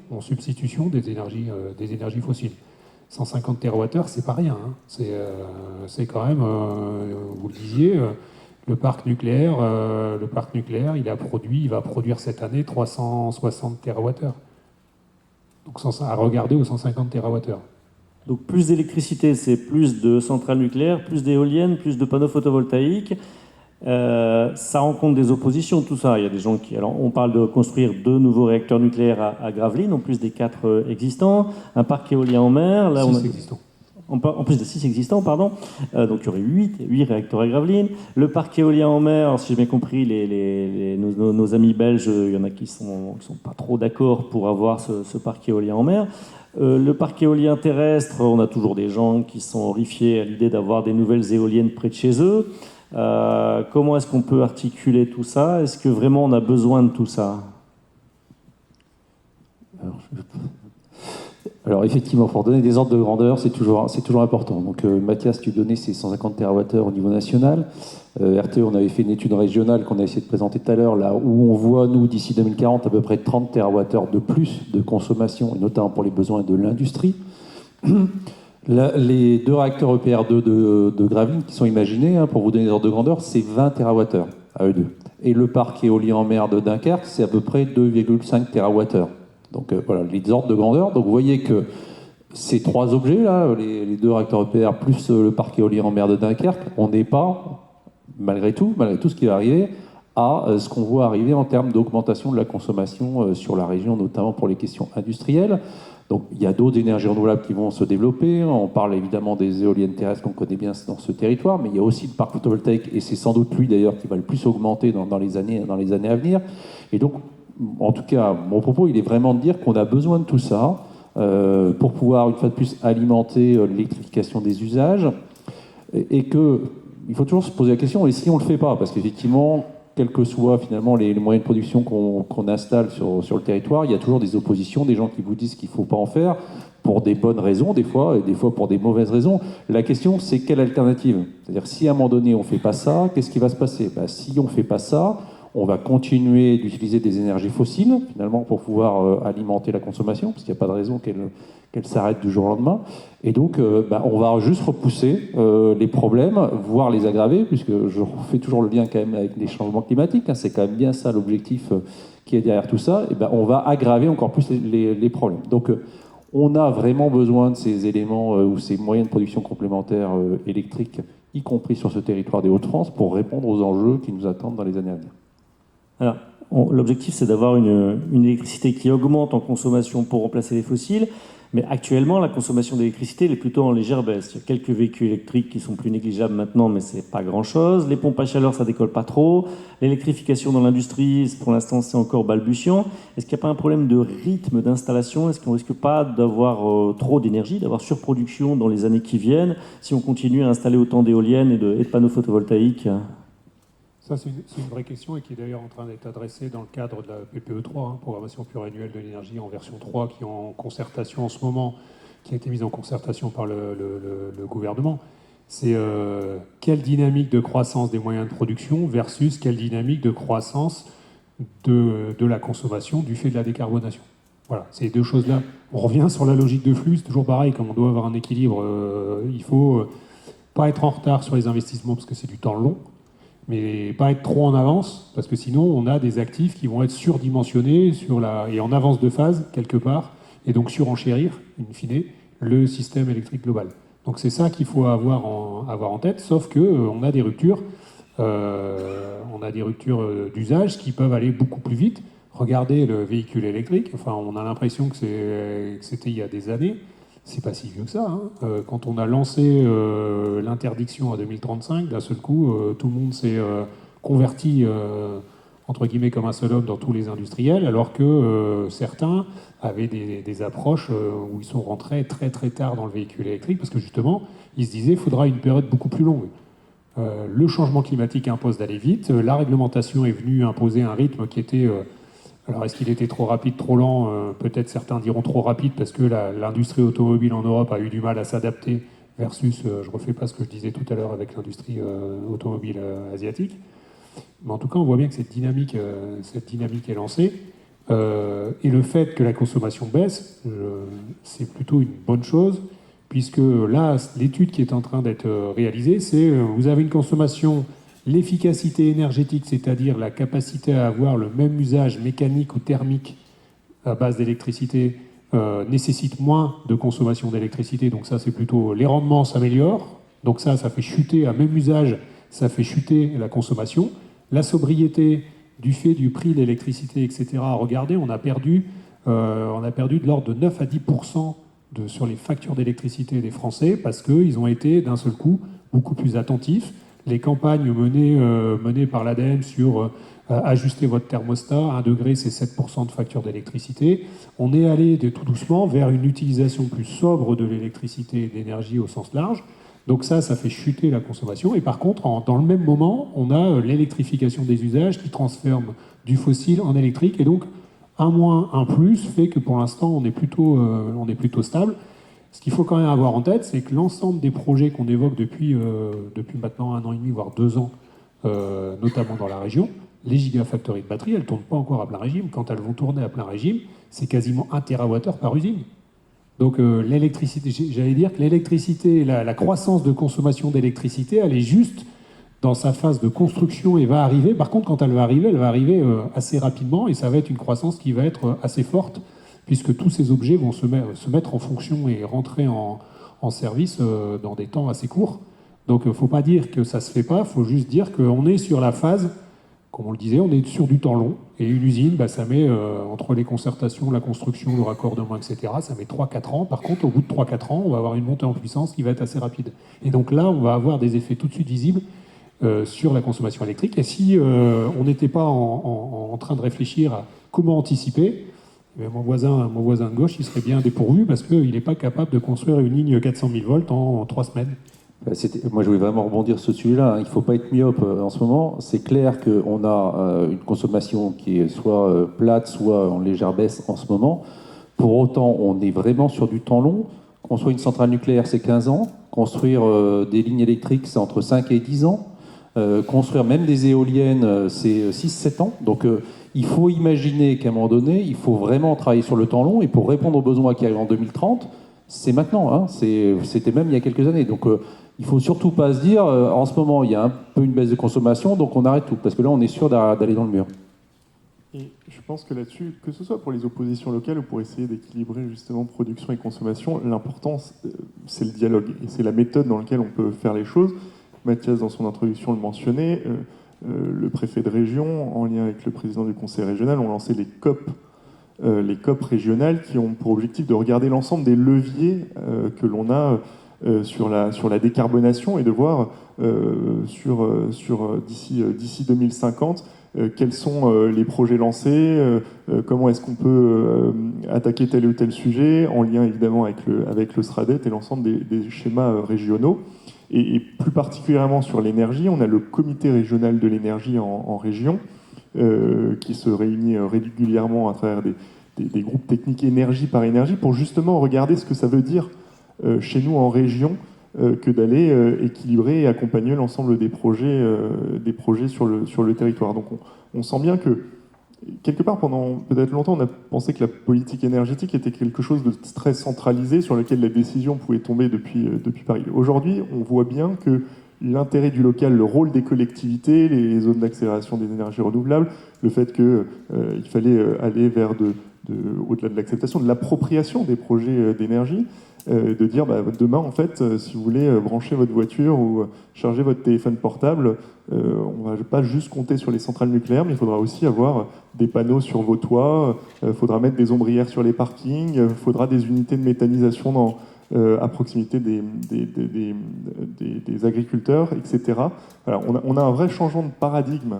des énergies fossiles. 150 TWh, c'est pas rien. Hein. C'est quand même, vous le disiez, le parc nucléaire, il va produire cette année 360 TWh. Donc à regarder aux 150 TWh. Donc plus d'électricité, c'est plus de centrales nucléaires, plus d'éoliennes, plus de panneaux photovoltaïques. Ça rencontre des oppositions, tout ça. Il y a des gens qui... Alors, on parle de construire 2 nouveaux réacteurs nucléaires à Gravelines, en plus des 4 existants. Un parc éolien en mer. Là, 6 existants. En plus de 6 existants, pardon. Donc il y aurait 8 réacteurs à Gravelines. Le parc éolien en mer, alors, si j'ai bien compris, nos amis belges, il y en a qui sont pas trop d'accord pour avoir ce parc éolien en mer. Le parc éolien terrestre, on a toujours des gens qui sont horrifiés à l'idée d'avoir des nouvelles éoliennes près de chez eux. Comment est-ce qu'on peut articuler tout ça? Est-ce que vraiment on a besoin de tout ça? Alors effectivement, pour donner des ordres de grandeur, c'est toujours important. Donc Mathias, tu donnais ces 150 TWh au niveau national. RTE, on avait fait une étude régionale qu'on a essayé de présenter tout à l'heure, là où on voit, nous, d'ici 2040, à peu près 30 TWh de plus de consommation, et notamment pour les besoins de l'industrie. Les 2 réacteurs EPR2 de Gravelines qui sont imaginés, hein, pour vous donner des ordres de grandeur, c'est 20 TWh à eux deux. Et le parc éolien en mer de Dunkerque, c'est à peu près 2,5 TWh. Donc voilà, les ordres de grandeur. Donc vous voyez que ces 3 objets-là, les 2 réacteurs EPR plus le parc éolien en mer de Dunkerque, on n'est pas, malgré tout ce qui va arriver, à ce qu'on voit arriver en termes d'augmentation de la consommation sur la région, notamment pour les questions industrielles. Donc il y a d'autres énergies renouvelables qui vont se développer. On parle évidemment des éoliennes terrestres qu'on connaît bien dans ce territoire, mais il y a aussi le parc photovoltaïque, et c'est sans doute lui d'ailleurs qui va le plus augmenter dans les années à venir. Et donc, en tout cas, mon propos, il est vraiment de dire qu'on a besoin de tout ça pour pouvoir, une fois de plus, alimenter l'électrification des usages, et qu'il faut toujours se poser la question, et si on ne le fait pas? Parce qu'effectivement, quels que soient finalement les moyens de production qu'on installe sur le territoire, il y a toujours des oppositions, des gens qui vous disent qu'il ne faut pas en faire, pour des bonnes raisons des fois, et des fois pour des mauvaises raisons. La question, c'est quelle alternative? C'est-à-dire, si à un moment donné on ne fait pas ça, qu'est-ce qui va se passer? Si on ne fait pas ça, on va continuer d'utiliser des énergies fossiles, finalement, pour pouvoir alimenter la consommation, parce qu'il n'y a pas de raison qu'elle s'arrête du jour au lendemain. Et donc, on va juste repousser les problèmes, voire les aggraver, puisque je fais toujours le lien quand même avec les changements climatiques, hein, c'est quand même bien ça l'objectif qui est derrière tout ça, et on va aggraver encore plus les problèmes. Donc, on a vraiment besoin de ces éléments ou ces moyens de production complémentaires électriques, y compris sur ce territoire des Hauts-de-France, pour répondre aux enjeux qui nous attendent dans les années à venir. Alors, l'objectif, c'est d'avoir une électricité qui augmente en consommation pour remplacer les fossiles. Mais actuellement, la consommation d'électricité elle est plutôt en légère baisse. Il y a quelques véhicules électriques qui sont plus négligeables maintenant, mais c'est pas grand-chose. Les pompes à chaleur, ça décolle pas trop. L'électrification dans l'industrie, pour l'instant, c'est encore balbutiant. Est-ce qu'il n'y a pas un problème de rythme d'installation? Est-ce qu'on risque pas d'avoir trop d'énergie, d'avoir surproduction dans les années qui viennent, si on continue à installer autant d'éoliennes et de panneaux photovoltaïques? Ça, c'est une vraie question et qui est d'ailleurs en train d'être adressée dans le cadre de la PPE 3, programmation pluriannuelle de l'énergie en version 3, qui est en concertation en ce moment, qui a été mise en concertation par le gouvernement. C'est quelle dynamique de croissance des moyens de production versus quelle dynamique de croissance de la consommation du fait de la décarbonation. Voilà, ces deux choses-là. On revient sur la logique de flux, c'est toujours pareil, comme on doit avoir un équilibre, il faut pas être en retard sur les investissements parce que c'est du temps long, mais pas être trop en avance, parce que sinon on a des actifs qui vont être surdimensionnés et en avance de phase quelque part, et donc surenchérir, in fine, le système électrique global. Donc c'est ça qu'il faut avoir en tête, sauf qu'on a des ruptures, d'usage qui peuvent aller beaucoup plus vite. Regardez le véhicule électrique, enfin on a l'impression que c'était il y a des années. C'est pas si vieux que ça. Hein. Quand on a lancé l'interdiction à 2035, d'un seul coup, tout le monde s'est converti, entre guillemets, comme un seul homme dans tous les industriels, alors que certains avaient des approches où ils sont rentrés très très tard dans le véhicule électrique, parce que justement, ils se disaient qu'il faudra une période beaucoup plus longue. Le changement climatique impose d'aller vite. La réglementation est venue imposer un rythme qui était... Alors, est-ce qu'il était trop rapide, trop lent? Peut-être certains diront trop rapide parce que l'industrie automobile en Europe a eu du mal à s'adapter versus, je ne refais pas ce que je disais tout à l'heure avec l'industrie automobile asiatique. Mais en tout cas, on voit bien que cette dynamique est lancée. Et le fait que la consommation baisse, c'est plutôt une bonne chose, puisque là, l'étude qui est en train d'être réalisée, c'est vous avez une consommation... L'efficacité énergétique, c'est-à-dire la capacité à avoir le même usage mécanique ou thermique à base d'électricité, nécessite moins de consommation d'électricité. Donc ça, c'est plutôt les rendements s'améliorent. Donc ça fait chuter à même usage, ça fait chuter la consommation. La sobriété du fait du prix de l'électricité, etc. Regardez, on a perdu de l'ordre de 9 à 10% sur les factures d'électricité des Français parce qu'ils ont été d'un seul coup beaucoup plus attentifs. Les campagnes menées par l'ADEME sur ajuster votre thermostat, 1 degré, c'est 7% de facture d'électricité. On est allé tout doucement vers une utilisation plus sobre de l'électricité et de l'énergie au sens large. Donc ça fait chuter la consommation. Et par contre, dans le même moment, on a l'électrification des usages qui transforme du fossile en électrique. Et donc, un moins, un plus fait que pour l'instant, on est plutôt stable. Ce qu'il faut quand même avoir en tête, c'est que l'ensemble des projets qu'on évoque depuis maintenant 1 an et demi, voire 2 ans, notamment dans la région, les gigafactories de batteries, elles ne tournent pas encore à plein régime. Quand elles vont tourner à plein régime, c'est quasiment 1 TWh par usine. Donc l'électricité, j'allais dire que l'électricité, la croissance de consommation d'électricité, elle est juste dans sa phase de construction et va arriver. Par contre, quand elle va arriver assez rapidement et ça va être une croissance qui va être assez forte, puisque tous ces objets vont se mettre en fonction et rentrer en service dans des temps assez courts. Donc il ne faut pas dire que ça ne se fait pas, il faut juste dire qu'on est sur la phase, comme on le disait, on est sur du temps long. Et une usine, ça met, entre les concertations, la construction, le raccordement, etc., ça met 3-4 ans. Par contre, au bout de 3-4 ans, on va avoir une montée en puissance qui va être assez rapide. Et donc là, on va avoir des effets tout de suite visibles sur la consommation électrique. Et si on n'était pas en train de réfléchir à comment anticiper, mon voisin de gauche, il serait bien dépourvu parce qu'il n'est pas capable de construire une ligne 400 000 volts en 3 semaines. Moi, je voulais vraiment rebondir sur ce sujet-là. Il ne faut pas être myope en ce moment. C'est clair qu'on a une consommation qui est soit plate, soit en légère baisse en ce moment. Pour autant, on est vraiment sur du temps long. Construire une centrale nucléaire, c'est 15 ans. Construire des lignes électriques, c'est entre 5 et 10 ans. Construire même des éoliennes, c'est 6-7 ans. Donc, il faut imaginer qu'à un moment donné, il faut vraiment travailler sur le temps long. Et pour répondre aux besoins qui arrivent en 2030, c'est maintenant. Hein. C'était même il y a quelques années. Donc, il ne faut surtout pas se dire, en ce moment, il y a un peu une baisse de consommation, donc on arrête tout. Parce que là, on est sûr d'aller dans le mur. Et je pense que là-dessus, que ce soit pour les oppositions locales ou pour essayer d'équilibrer justement production et consommation, l'important, c'est le dialogue. Et c'est la méthode dans laquelle on peut faire les choses. Mathias, dans son introduction, le mentionnait. Le préfet de région, en lien avec le président du conseil régional, ont lancé les COP les COP régionales qui ont pour objectif de regarder l'ensemble des leviers que l'on a sur la décarbonation et de voir d'ici 2050 quels sont les projets lancés, comment est-ce qu'on peut attaquer tel ou tel sujet, en lien évidemment avec le SRADET et l'ensemble des schémas régionaux. Et plus particulièrement sur l'énergie, on a le comité régional de l'énergie en région, qui se réunit régulièrement à travers des groupes techniques énergie par énergie pour justement regarder ce que ça veut dire chez nous en région que d'aller équilibrer et accompagner l'ensemble des projets sur le territoire. Donc on sent bien que quelque part pendant peut-être longtemps on a pensé que la politique énergétique était quelque chose de très centralisé sur lequel la décision pouvait tomber depuis Paris. Aujourd'hui on voit bien que l'intérêt du local, le rôle des collectivités, les zones d'accélération des énergies renouvelables, le fait qu'il fallait aller vers au-delà de l'acceptation, de l'appropriation des projets d'énergie, de dire demain, en fait, si vous voulez brancher votre voiture ou charger votre téléphone portable, on ne va pas juste compter sur les centrales nucléaires, mais il faudra aussi avoir des panneaux sur vos toits, il faudra mettre des ombrières sur les parkings, il faudra des unités de méthanisation à proximité des agriculteurs, etc. Alors, on a un vrai changement de paradigme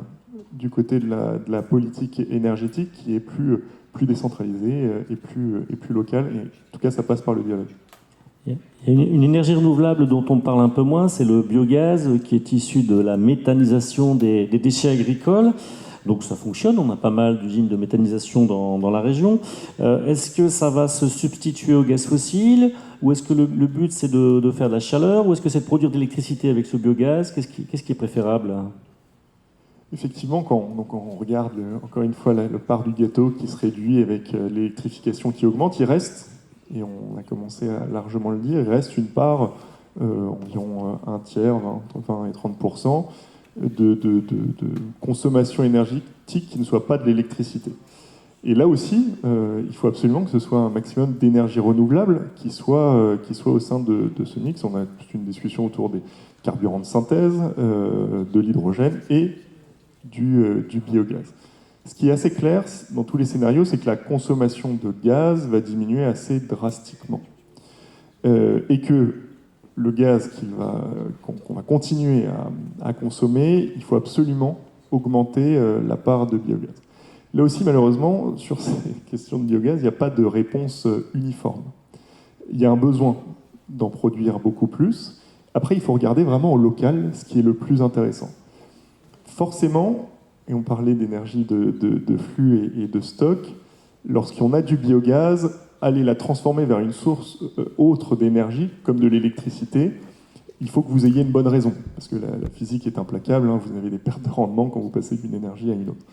du côté de la politique énergétique qui est plus décentralisée et plus locale. Et en tout cas, ça passe par le dialogue. Il y a une énergie renouvelable dont on parle un peu moins, c'est le biogaz qui est issu de la méthanisation des déchets agricoles. Donc ça fonctionne, on a pas mal d'usines de méthanisation dans la région. Est-ce que ça va se substituer au gaz fossile, ou est-ce que le but c'est de faire de la chaleur, ou est-ce que c'est de produire de l'électricité avec ce biogaz? Qu'est-ce qui est préférable? Effectivement, quand on regarde encore une fois le part du gâteau qui se réduit avec l'électrification qui augmente, il reste, et on a commencé à largement le dire, il reste une part, environ un tiers, entre 20 et 30%, de consommation énergétique qui ne soit pas de l'électricité. Et là aussi, il faut absolument que ce soit un maximum d'énergie renouvelable qui soit au sein de ce mix. On a toute une discussion autour des carburants de synthèse, de l'hydrogène et du biogaz. Ce qui est assez clair dans tous les scénarios, c'est que la consommation de gaz va diminuer assez drastiquement. Et que le gaz qu'on va continuer à consommer, il faut absolument augmenter la part de biogaz. Là aussi, malheureusement, sur ces questions de biogaz, il n'y a pas de réponse uniforme. Il y a un besoin d'en produire beaucoup plus. Après, il faut regarder vraiment au local ce qui est le plus intéressant. Forcément, et on parlait d'énergie de flux et de stock, lorsqu'on a du biogaz, aller la transformer vers une source autre d'énergie, comme de l'électricité, il faut que vous ayez une bonne raison, parce que la physique est implacable, vous avez des pertes de rendement quand vous passez d'une énergie à une autre.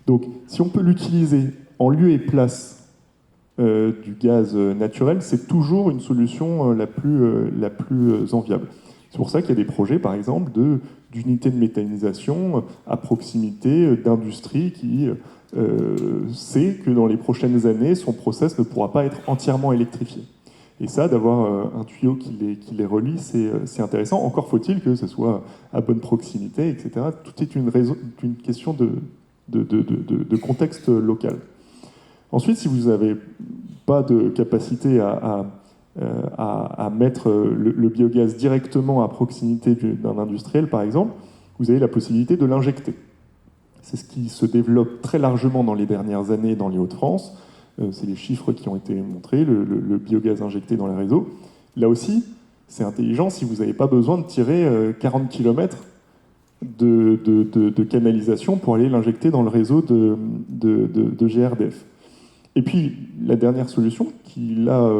Donc, si on peut l'utiliser en lieu et place du gaz naturel, c'est toujours une solution la plus enviable. C'est pour ça qu'il y a des projets, par exemple, d'unités de méthanisation à proximité d'industries qui sait que dans les prochaines années, son process ne pourra pas être entièrement électrifié. Et ça, d'avoir un tuyau qui les relie, c'est intéressant. Encore faut-il que ce soit à bonne proximité, etc. Tout est une question de contexte local. Ensuite, si vous n'avez pas de capacité à mettre le biogaz directement à proximité d'un industriel, par exemple, vous avez la possibilité de l'injecter. C'est ce qui se développe très largement dans les dernières années dans les Hauts-de-France. C'est les chiffres qui ont été montrés, le biogaz injecté dans les réseaux. Là aussi, c'est intelligent si vous n'avez pas besoin de tirer 40 km de canalisation pour aller l'injecter dans le réseau de GRDF. Et puis, la dernière solution, qui là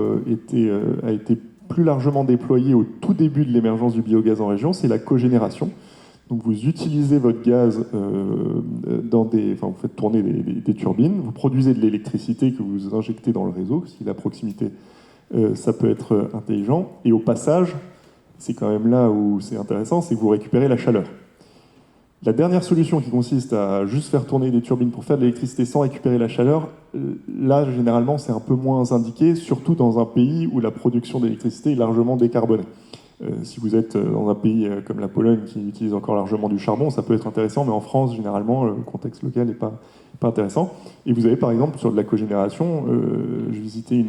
a été plus largement déployée au tout début de l'émergence du biogaz en région, c'est la cogénération. Donc vous utilisez votre gaz vous faites tourner des turbines, vous produisez de l'électricité que vous injectez dans le réseau, si la proximité, ça peut être intelligent. Et au passage, c'est quand même là où c'est intéressant, c'est que vous récupérez la chaleur. La dernière solution qui consiste à juste faire tourner des turbines pour faire de l'électricité sans récupérer la chaleur, là, généralement, c'est un peu moins indiqué, surtout dans un pays où la production d'électricité est largement décarbonée. Si vous êtes dans un pays comme la Pologne qui utilise encore largement du charbon, ça peut être intéressant, mais en France, généralement, le contexte local n'est pas intéressant. Et vous avez par exemple sur de la cogénération, je visitais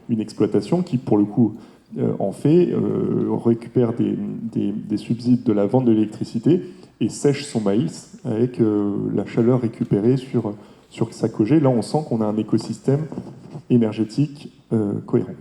une exploitation qui pour le coup en fait récupère des subsides de la vente de l'électricité et sèche son maïs avec la chaleur récupérée sur sa cogé. Là on sent qu'on a un écosystème énergétique cohérent.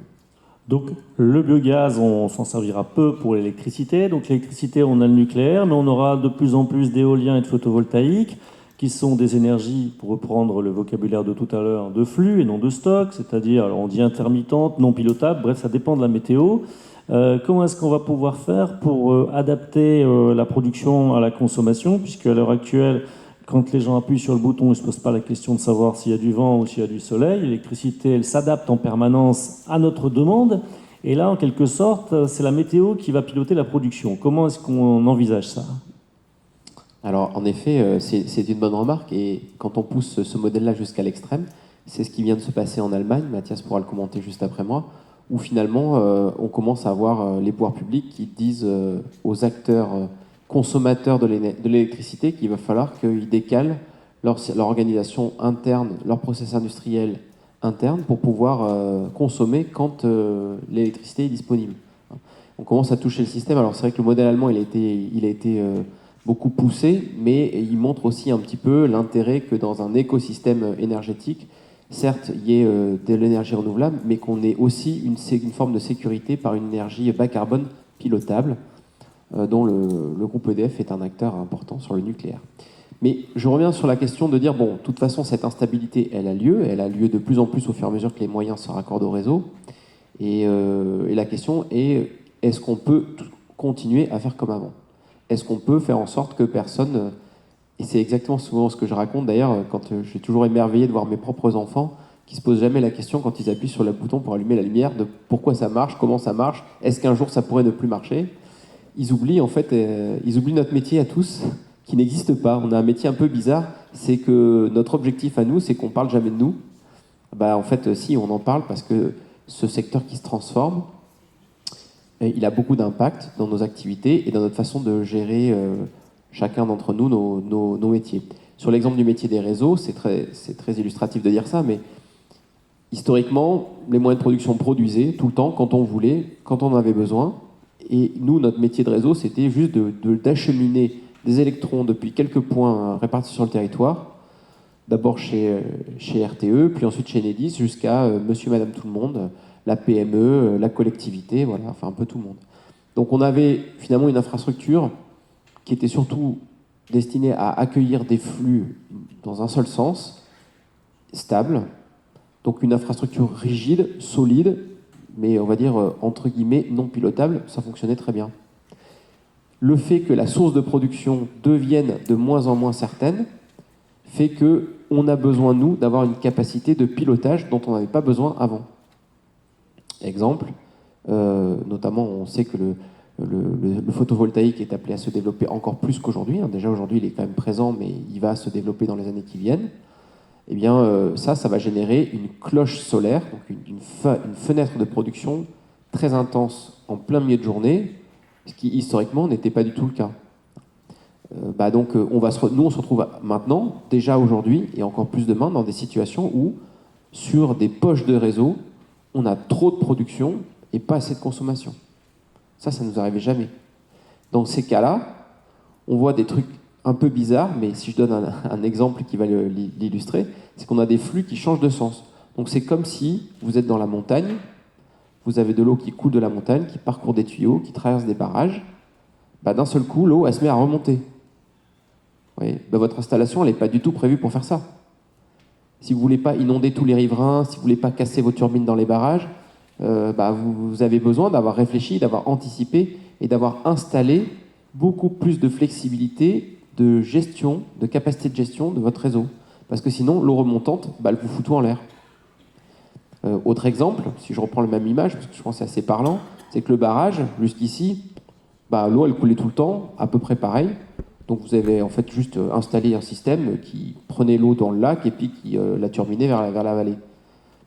Donc le biogaz, on s'en servira peu pour l'électricité. Donc l'électricité, on a le nucléaire, mais on aura de plus en plus d'éolien et de photovoltaïque, qui sont des énergies, pour reprendre le vocabulaire de tout à l'heure, de flux et non de stock, c'est-à-dire, on dit intermittente, non pilotable, bref, ça dépend de la météo. Comment est-ce qu'on va pouvoir faire pour adapter la production à la consommation, puisque à l'heure actuelle, quand les gens appuient sur le bouton, ils ne se posent pas la question de savoir s'il y a du vent ou s'il y a du soleil. L'électricité, elle s'adapte en permanence à notre demande. Et là, en quelque sorte, c'est la météo qui va piloter la production. Comment est-ce qu'on envisage ça ? Alors, en effet, c'est une bonne remarque. Et quand on pousse ce modèle-là jusqu'à l'extrême, c'est ce qui vient de se passer en Allemagne. Mathias pourra le commenter juste après moi, où finalement, on commence à avoir les pouvoirs publics qui disent aux acteurs consommateurs de l'électricité qu'il va falloir qu'ils décalent leur organisation interne, leur process industriel interne pour pouvoir consommer quand l'électricité est disponible. On commence à toucher le système. Alors c'est vrai que le modèle allemand, il a été beaucoup poussé, mais il montre aussi un petit peu l'intérêt que dans un écosystème énergétique, certes, il y ait de l'énergie renouvelable, mais qu'on ait aussi une forme de sécurité par une énergie bas carbone pilotable, dont le groupe EDF est un acteur important sur le nucléaire. Mais je reviens sur la question de dire, bon, de toute façon, cette instabilité, elle a lieu de plus en plus au fur et à mesure que les moyens se raccordent au réseau. Et la question est, est-ce qu'on peut continuer à faire comme avant ? Est-ce qu'on peut faire en sorte que personne... Et c'est exactement souvent ce que je raconte, d'ailleurs, quand je suis toujours émerveillé de voir mes propres enfants qui se posent jamais la question quand ils appuient sur le bouton pour allumer la lumière de pourquoi ça marche, comment ça marche, est-ce qu'un jour ça pourrait ne plus marcher ? Ils oublient en fait, ils oublient notre métier à tous, qui n'existe pas. On a un métier un peu bizarre, c'est que notre objectif à nous, c'est qu'on parle jamais de nous. Bah, en fait, si, on en parle parce que ce secteur qui se transforme, il a beaucoup d'impact dans nos activités et dans notre façon de gérer chacun d'entre nous nos métiers. Sur l'exemple du métier des réseaux, c'est très illustratif de dire ça, mais historiquement, les moyens de production produisaient tout le temps, quand on voulait, quand on en avait besoin. Et nous, notre métier de réseau, c'était juste d'acheminer des électrons depuis quelques points répartis sur le territoire, d'abord chez RTE, puis ensuite chez Enedis, jusqu'à monsieur, madame, tout le monde, la PME, la collectivité, voilà, enfin un peu tout le monde. Donc on avait finalement une infrastructure qui était surtout destinée à accueillir des flux dans un seul sens, stable, donc une infrastructure rigide, solide, mais on va dire, entre guillemets, non pilotable, ça fonctionnait très bien. Le fait que la source de production devienne de moins en moins certaine fait qu'on a besoin, nous, d'avoir une capacité de pilotage dont on n'avait pas besoin avant. Exemple, notamment, on sait que le photovoltaïque est appelé à se développer encore plus qu'aujourd'hui. Déjà, aujourd'hui, il est quand même présent, mais il va se développer dans les années qui viennent. Eh bien, ça va générer une cloche solaire, donc une fenêtre de production très intense en plein milieu de journée, ce qui, historiquement, n'était pas du tout le cas. Donc, nous, on se retrouve maintenant, déjà aujourd'hui, et encore plus demain, dans des situations où, sur des poches de réseau, on a trop de production et pas assez de consommation. Ça ne nous arrivait jamais. Dans ces cas-là, on voit des trucs un peu bizarre, mais si je donne un exemple qui va l'illustrer, c'est qu'on a des flux qui changent de sens. Donc c'est comme si vous êtes dans la montagne, vous avez de l'eau qui coule de la montagne, qui parcourt des tuyaux, qui traverse des barrages. D'un seul coup, l'eau, elle se met à remonter. Vous voyez, votre installation, elle n'est pas du tout prévue pour faire ça. Si vous ne voulez pas inonder tous les riverains, si vous ne voulez pas casser vos turbines dans les barrages, vous avez besoin d'avoir réfléchi, d'avoir anticipé et d'avoir installé beaucoup plus de flexibilité, de gestion, de capacité de gestion de votre réseau. Parce que sinon, l'eau remontante, elle vous fout tout en l'air. Autre exemple, si je reprends la même image, parce que je pense que c'est assez parlant, c'est que le barrage, jusqu'ici, l'eau, elle coulait tout le temps, à peu près pareil. Donc vous avez en fait juste installé un système qui prenait l'eau dans le lac et puis qui la turbinait vers la vallée.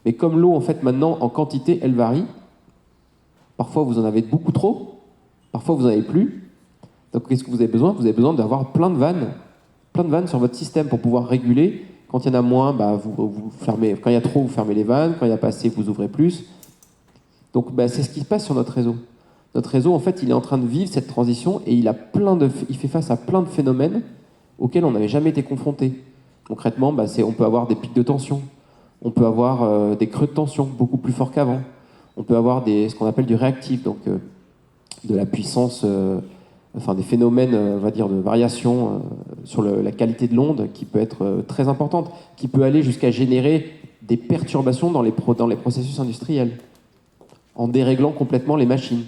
Mais comme l'eau, en fait, maintenant, en quantité, elle varie, parfois vous en avez beaucoup trop, parfois vous n'en avez plus. Donc qu'est-ce que vous avez besoin ? Vous avez besoin d'avoir plein de vannes sur votre système pour pouvoir réguler Quand il y en a moins, vous fermez. Quand il y a trop, vous fermez les vannes. Quand il n'y a pas assez, vous ouvrez plus. Donc c'est ce qui se passe sur notre réseau. Notre réseau, en fait, il est en train de vivre cette transition et il fait face à plein de phénomènes auxquels on n'avait jamais été confronté. Concrètement, on peut avoir des pics de tension, on peut avoir des creux de tension beaucoup plus forts qu'avant, on peut avoir ce qu'on appelle du réactif, donc de la puissance, des phénomènes, on va dire, de variation sur la qualité de l'onde qui peut être très importante, qui peut aller jusqu'à générer des perturbations dans les processus industriels, en déréglant complètement les machines.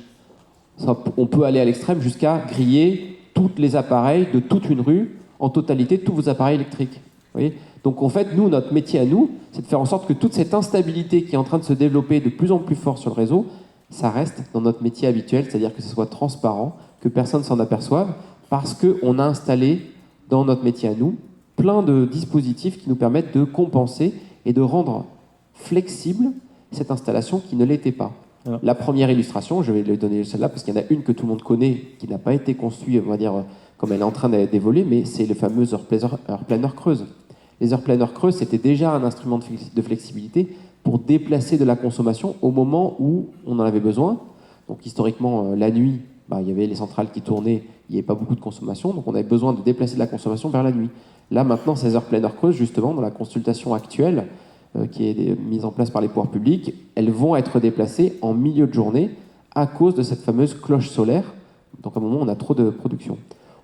On peut aller à l'extrême jusqu'à griller tous les appareils de toute une rue, en totalité, tous vos appareils électriques. Vous voyez ? Donc en fait, notre métier à nous, c'est de faire en sorte que toute cette instabilité qui est en train de se développer de plus en plus fort sur le réseau, ça reste dans notre métier habituel, c'est-à-dire que ce soit transparent, que personne ne s'en aperçoive, parce qu'on a installé dans notre métier à nous plein de dispositifs qui nous permettent de compenser et de rendre flexible cette installation qui ne l'était pas. Alors, la première illustration, je vais lui donner celle-là parce qu'il y en a une que tout le monde connaît, qui n'a pas été construite, on va dire, comme elle est en train d'évoluer, mais c'est les fameuses heure-planeur creuses. Les heure-planeur creuses, c'était déjà un instrument de flexibilité pour déplacer de la consommation au moment où on en avait besoin. Donc historiquement, la nuit, il y avait les centrales qui tournaient, il n'y avait pas beaucoup de consommation, donc on avait besoin de déplacer de la consommation vers la nuit. Là, maintenant, ces heure-planeur creuses, justement, dans la consultation actuelle, qui est mise en place par les pouvoirs publics, elles vont être déplacées en milieu de journée à cause de cette fameuse cloche solaire. Donc à un moment, on a trop de production.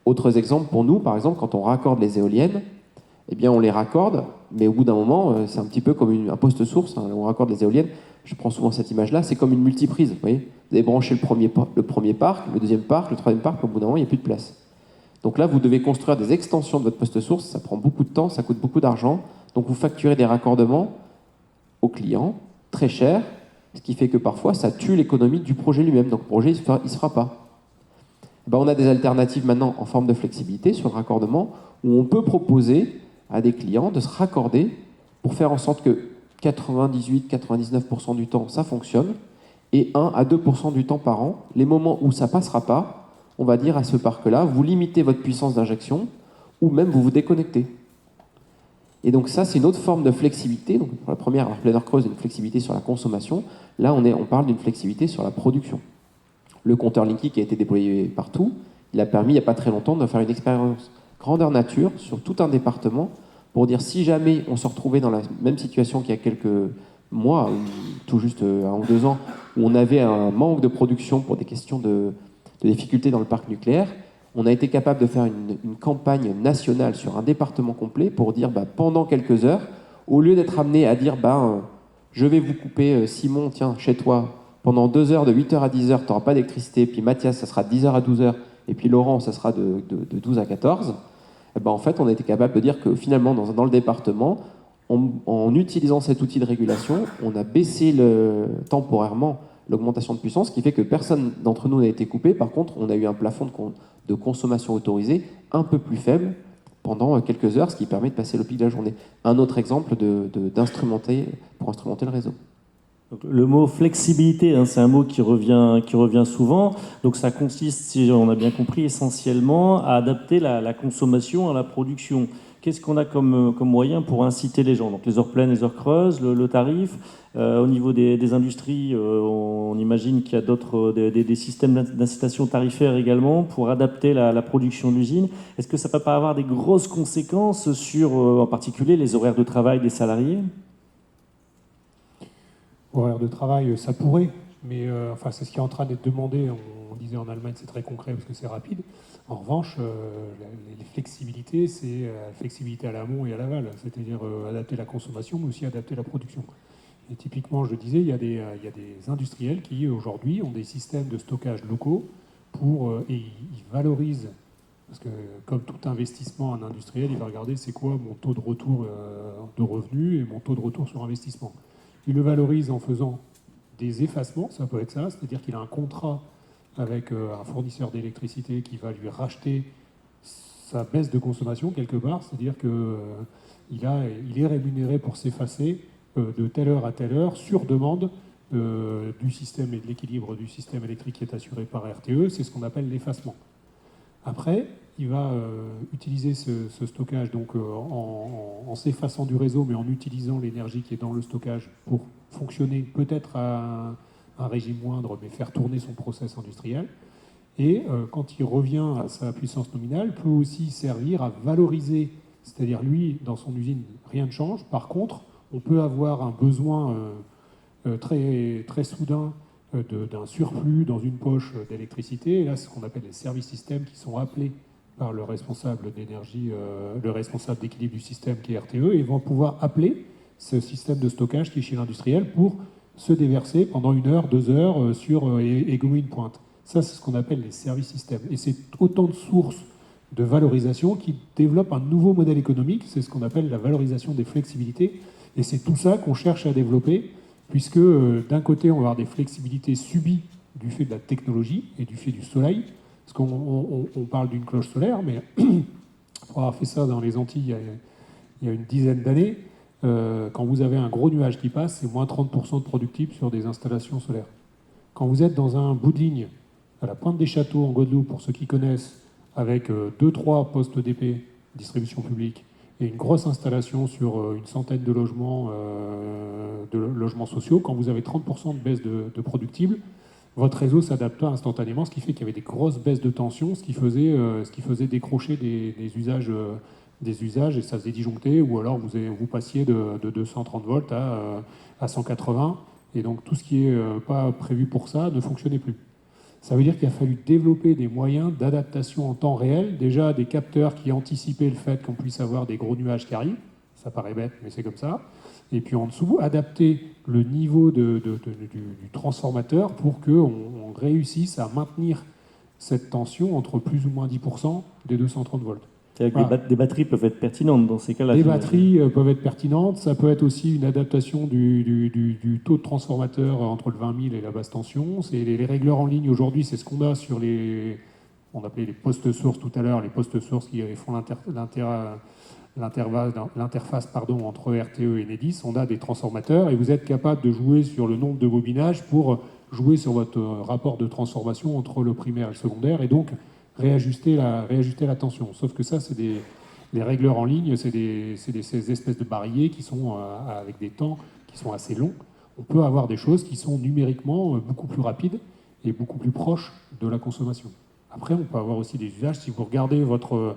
Autres exemples pour nous, par exemple, quand on raccorde les éoliennes, eh bien on les raccorde, mais au bout d'un moment, c'est un petit peu comme un poste source. On raccorde les éoliennes, je prends souvent cette image-là, c'est comme une multiprise. Vous voyez, vous avez branché le premier parc, le deuxième parc, le troisième parc, au bout d'un moment, il n'y a plus de place. Donc là, vous devez construire des extensions de votre poste source, ça prend beaucoup de temps, ça coûte beaucoup d'argent. Donc vous facturez des raccordements aux clients, très cher, ce qui fait que parfois ça tue l'économie du projet lui-même. Donc le projet, il ne se fera pas. On a des alternatives maintenant en forme de flexibilité sur le raccordement, où on peut proposer à des clients de se raccorder pour faire en sorte que 98-99% du temps, ça fonctionne, et 1 à 2% du temps par an, les moments où ça ne passera pas, on va dire à ce parc-là, vous limitez votre puissance d'injection, ou même vous vous déconnectez. Et donc ça, c'est une autre forme de flexibilité. Donc pour la première, heure-planeur creuse, une flexibilité sur la consommation. Là, on parle d'une flexibilité sur la production. Le compteur Linky qui a été déployé partout, il a permis, il n'y a pas très longtemps, de faire une expérience grandeur nature sur tout un département pour dire si jamais on se retrouvait dans la même situation qu'il y a quelques mois, ou tout juste 1 ou 2 ans, où on avait un manque de production pour des questions de difficultés dans le parc nucléaire, on a été capable de faire une campagne nationale sur un département complet pour dire pendant quelques heures, au lieu d'être amené à dire je vais vous couper, Simon, tiens, chez toi, pendant 2 heures, de 8h à 10h, tu n'auras pas d'électricité, puis Mathias, ça sera de 10h à 12h, et puis Laurent, ça sera de 12 à 14. En fait, on a été capable de dire que finalement, dans le département, en utilisant cet outil de régulation, on a baissé temporairement l'augmentation de puissance, ce qui fait que personne d'entre nous n'a été coupé. Par contre, on a eu un plafond de consommation autorisée un peu plus faible pendant quelques heures, ce qui permet de passer le pic de la journée. Un autre exemple pour instrumenter le réseau. Donc, le mot flexibilité, c'est un mot qui revient souvent. Donc ça consiste, si on a bien compris, essentiellement à adapter la consommation à la production. Qu'est-ce qu'on a comme moyen pour inciter les gens? Donc les heures pleines, les heures creuses, le tarif. Au niveau des industries, on imagine qu'il y a des systèmes d'incitation tarifaire également pour adapter la production de l'usine. Est-ce que ça ne peut pas avoir des grosses conséquences sur, en particulier, les horaires de travail des salariés? Horaires de travail, ça pourrait, mais c'est ce qui est en train d'être demandé. On disait en Allemagne, c'est très concret parce que c'est rapide. En revanche, les flexibilités, c'est la flexibilité à l'amont et à l'aval, c'est-à-dire adapter la consommation, mais aussi adapter la production. Et typiquement, je disais, il y a des industriels qui, aujourd'hui, ont des systèmes de stockage locaux et ils valorisent, parce que comme tout investissement, un industriel, il va regarder c'est quoi mon taux de retour de revenus et mon taux de retour sur investissement. Il le valorise en faisant des effacements, ça peut être ça, c'est-à-dire qu'il a un contrat avec un fournisseur d'électricité qui va lui racheter sa baisse de consommation quelque part, c'est-à-dire qu'il est rémunéré pour s'effacer de telle heure à telle heure sur demande du système et de l'équilibre du système électrique qui est assuré par RTE, c'est ce qu'on appelle l'effacement. Après, il va utiliser ce stockage donc, en s'effaçant du réseau, mais en utilisant l'énergie qui est dans le stockage pour fonctionner peut-être à un régime moindre, mais faire tourner son process industriel. Et quand il revient à sa puissance nominale, peut aussi servir à valoriser, c'est-à-dire lui, dans son usine, rien ne change. Par contre, on peut avoir un besoin très, très soudain d'un surplus dans une poche d'électricité. Et là, c'est ce qu'on appelle les services systèmes qui sont appelés par le responsable d'énergie, le responsable d'équilibre du système qui est RTE, et vont pouvoir appeler ce système de stockage qui est chez l'industriel pour se déverser pendant 1 heure, 2 heures et gommer une pointe. Ça, c'est ce qu'on appelle les services systèmes. Et c'est autant de sources de valorisation qui développent un nouveau modèle économique, c'est ce qu'on appelle la valorisation des flexibilités. Et c'est tout ça qu'on cherche à développer, puisque d'un côté, on va avoir des flexibilités subies du fait de la technologie et du fait du soleil, parce qu'on parle d'une cloche solaire, mais pour avoir fait ça dans les Antilles il y a une dizaine d'années, quand vous avez un gros nuage qui passe, c'est moins 30% de productible sur des installations solaires. Quand vous êtes dans un bout de ligne, à la pointe des châteaux en Guadeloupe, pour ceux qui connaissent, avec 2-3 postes d'EP, distribution publique, et une grosse installation sur une centaine de logements sociaux, quand vous avez 30% de baisse de productible, votre réseau s'adapte instantanément, ce qui fait qu'il y avait des grosses baisses de tension, ce qui faisait décrocher des usages et ça faisait disjoncter, ou alors vous passiez de 230 volts à 180, et donc tout ce qui n'est pas prévu pour ça ne fonctionnait plus. Ça veut dire qu'il a fallu développer des moyens d'adaptation en temps réel, déjà des capteurs qui anticipaient le fait qu'on puisse avoir des gros nuages qui arrivent, ça paraît bête, mais c'est comme ça, et puis en dessous, adapter le niveau du transformateur pour qu'on réussisse à maintenir cette tension entre plus ou moins 10% des 230 volts. C'est-à-dire que des batteries peuvent être pertinentes dans ces cas-là. Les batteries peuvent être pertinentes, ça peut être aussi une adaptation du taux de transformateur entre le 20 000 et la basse tension. C'est les régleurs en ligne aujourd'hui, c'est ce qu'on a sur on appelait les postes sources tout à l'heure, les postes sources qui font l'interface entre RTE et Enedis. On a des transformateurs et vous êtes capable de jouer sur le nombre de bobinages pour jouer sur votre rapport de transformation entre le primaire et le secondaire, et donc réajuster la tension. Sauf que ça, c'est les régleurs en ligne, c'est ces espèces de barillet qui sont avec des temps qui sont assez longs. On peut avoir des choses qui sont numériquement beaucoup plus rapides et beaucoup plus proches de la consommation. Après, on peut avoir aussi des usages. Si vous regardez votre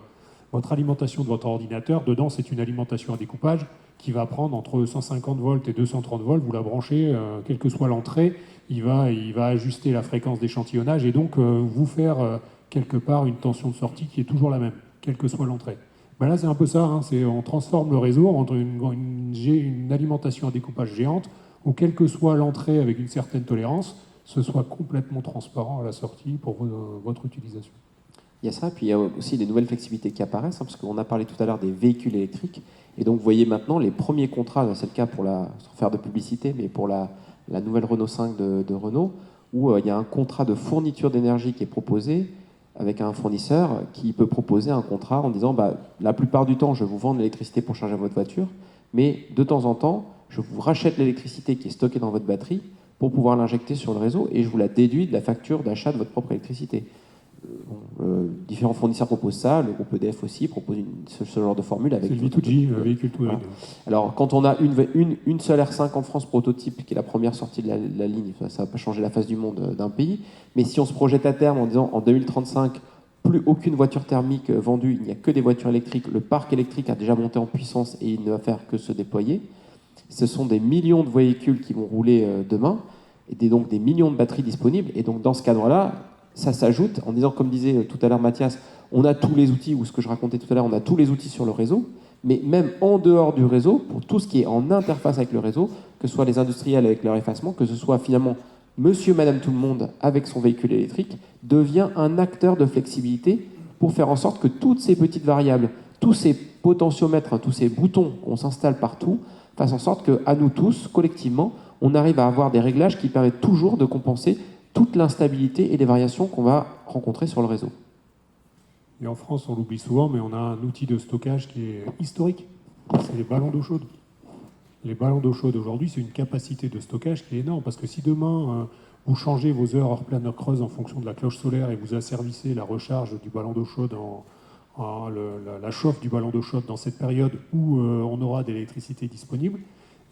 alimentation de votre ordinateur, dedans, c'est une alimentation à découpage qui va prendre entre 150 volts et 230 volts. Vous la branchez, quelle que soit l'entrée, il va ajuster la fréquence d'échantillonnage et donc vous faire quelque part une tension de sortie qui est toujours la même, quelle que soit l'entrée. Ben là, c'est un peu ça, hein, on transforme le réseau entre une alimentation à découpage géante, où quelle que soit l'entrée avec une certaine tolérance, ce soit complètement transparent à la sortie pour votre utilisation. Il y a ça, puis il y a aussi des nouvelles flexibilités qui apparaissent, hein, parce qu'on a parlé tout à l'heure des véhicules électriques, et donc vous voyez maintenant les premiers contrats, c'est le cas sans faire de publicité, mais pour la nouvelle Renault 5 de Renault, où il y a un contrat de fourniture d'énergie qui est proposé, avec un fournisseur qui peut proposer un contrat en disant la plupart du temps, je vous vends de l'électricité pour charger votre voiture, mais de temps en temps, je vous rachète l'électricité qui est stockée dans votre batterie pour pouvoir l'injecter sur le réseau et je vous la déduis de la facture d'achat de votre propre électricité. Différents fournisseurs proposent ça, le groupe EDF aussi propose ce genre de formule. C'est le V2G, véhicule tout. Voilà. Alors, quand on a une seule R5 en France prototype, qui est la première sortie de la ligne, ça ne va pas changer la face du monde d'un pays, mais si on se projette à terme en disant en 2035, plus aucune voiture thermique vendue, il n'y a que des voitures électriques, le parc électrique a déjà monté en puissance et il ne va faire que se déployer. Ce sont des millions de véhicules qui vont rouler demain, et donc des millions de batteries disponibles, et donc dans ce cadre-là, ça s'ajoute en disant, comme disait tout à l'heure Mathias, on a tous les outils, ou ce que je racontais tout à l'heure, on a tous les outils sur le réseau, mais même en dehors du réseau, pour tout ce qui est en interface avec le réseau, que ce soit les industriels avec leur effacement, que ce soit finalement monsieur, madame, tout le monde avec son véhicule électrique, devient un acteur de flexibilité pour faire en sorte que toutes ces petites variables, tous ces potentiomètres, tous ces boutons qu'on s'installe partout, fassent en sorte qu'à nous tous, collectivement, on arrive à avoir des réglages qui permettent toujours de compenser toute l'instabilité et les variations qu'on va rencontrer sur le réseau. Et en France, on l'oublie souvent, mais on a un outil de stockage qui est historique. C'est les ballons d'eau chaude. Les ballons d'eau chaude aujourd'hui, c'est une capacité de stockage qui est énorme, parce que si demain, vous changez vos heures pleine, heure creuse en fonction de la cloche solaire et vous asservissez la recharge du ballon d'eau chaude, la chauffe du ballon d'eau chaude dans cette période où on aura de l'électricité disponible,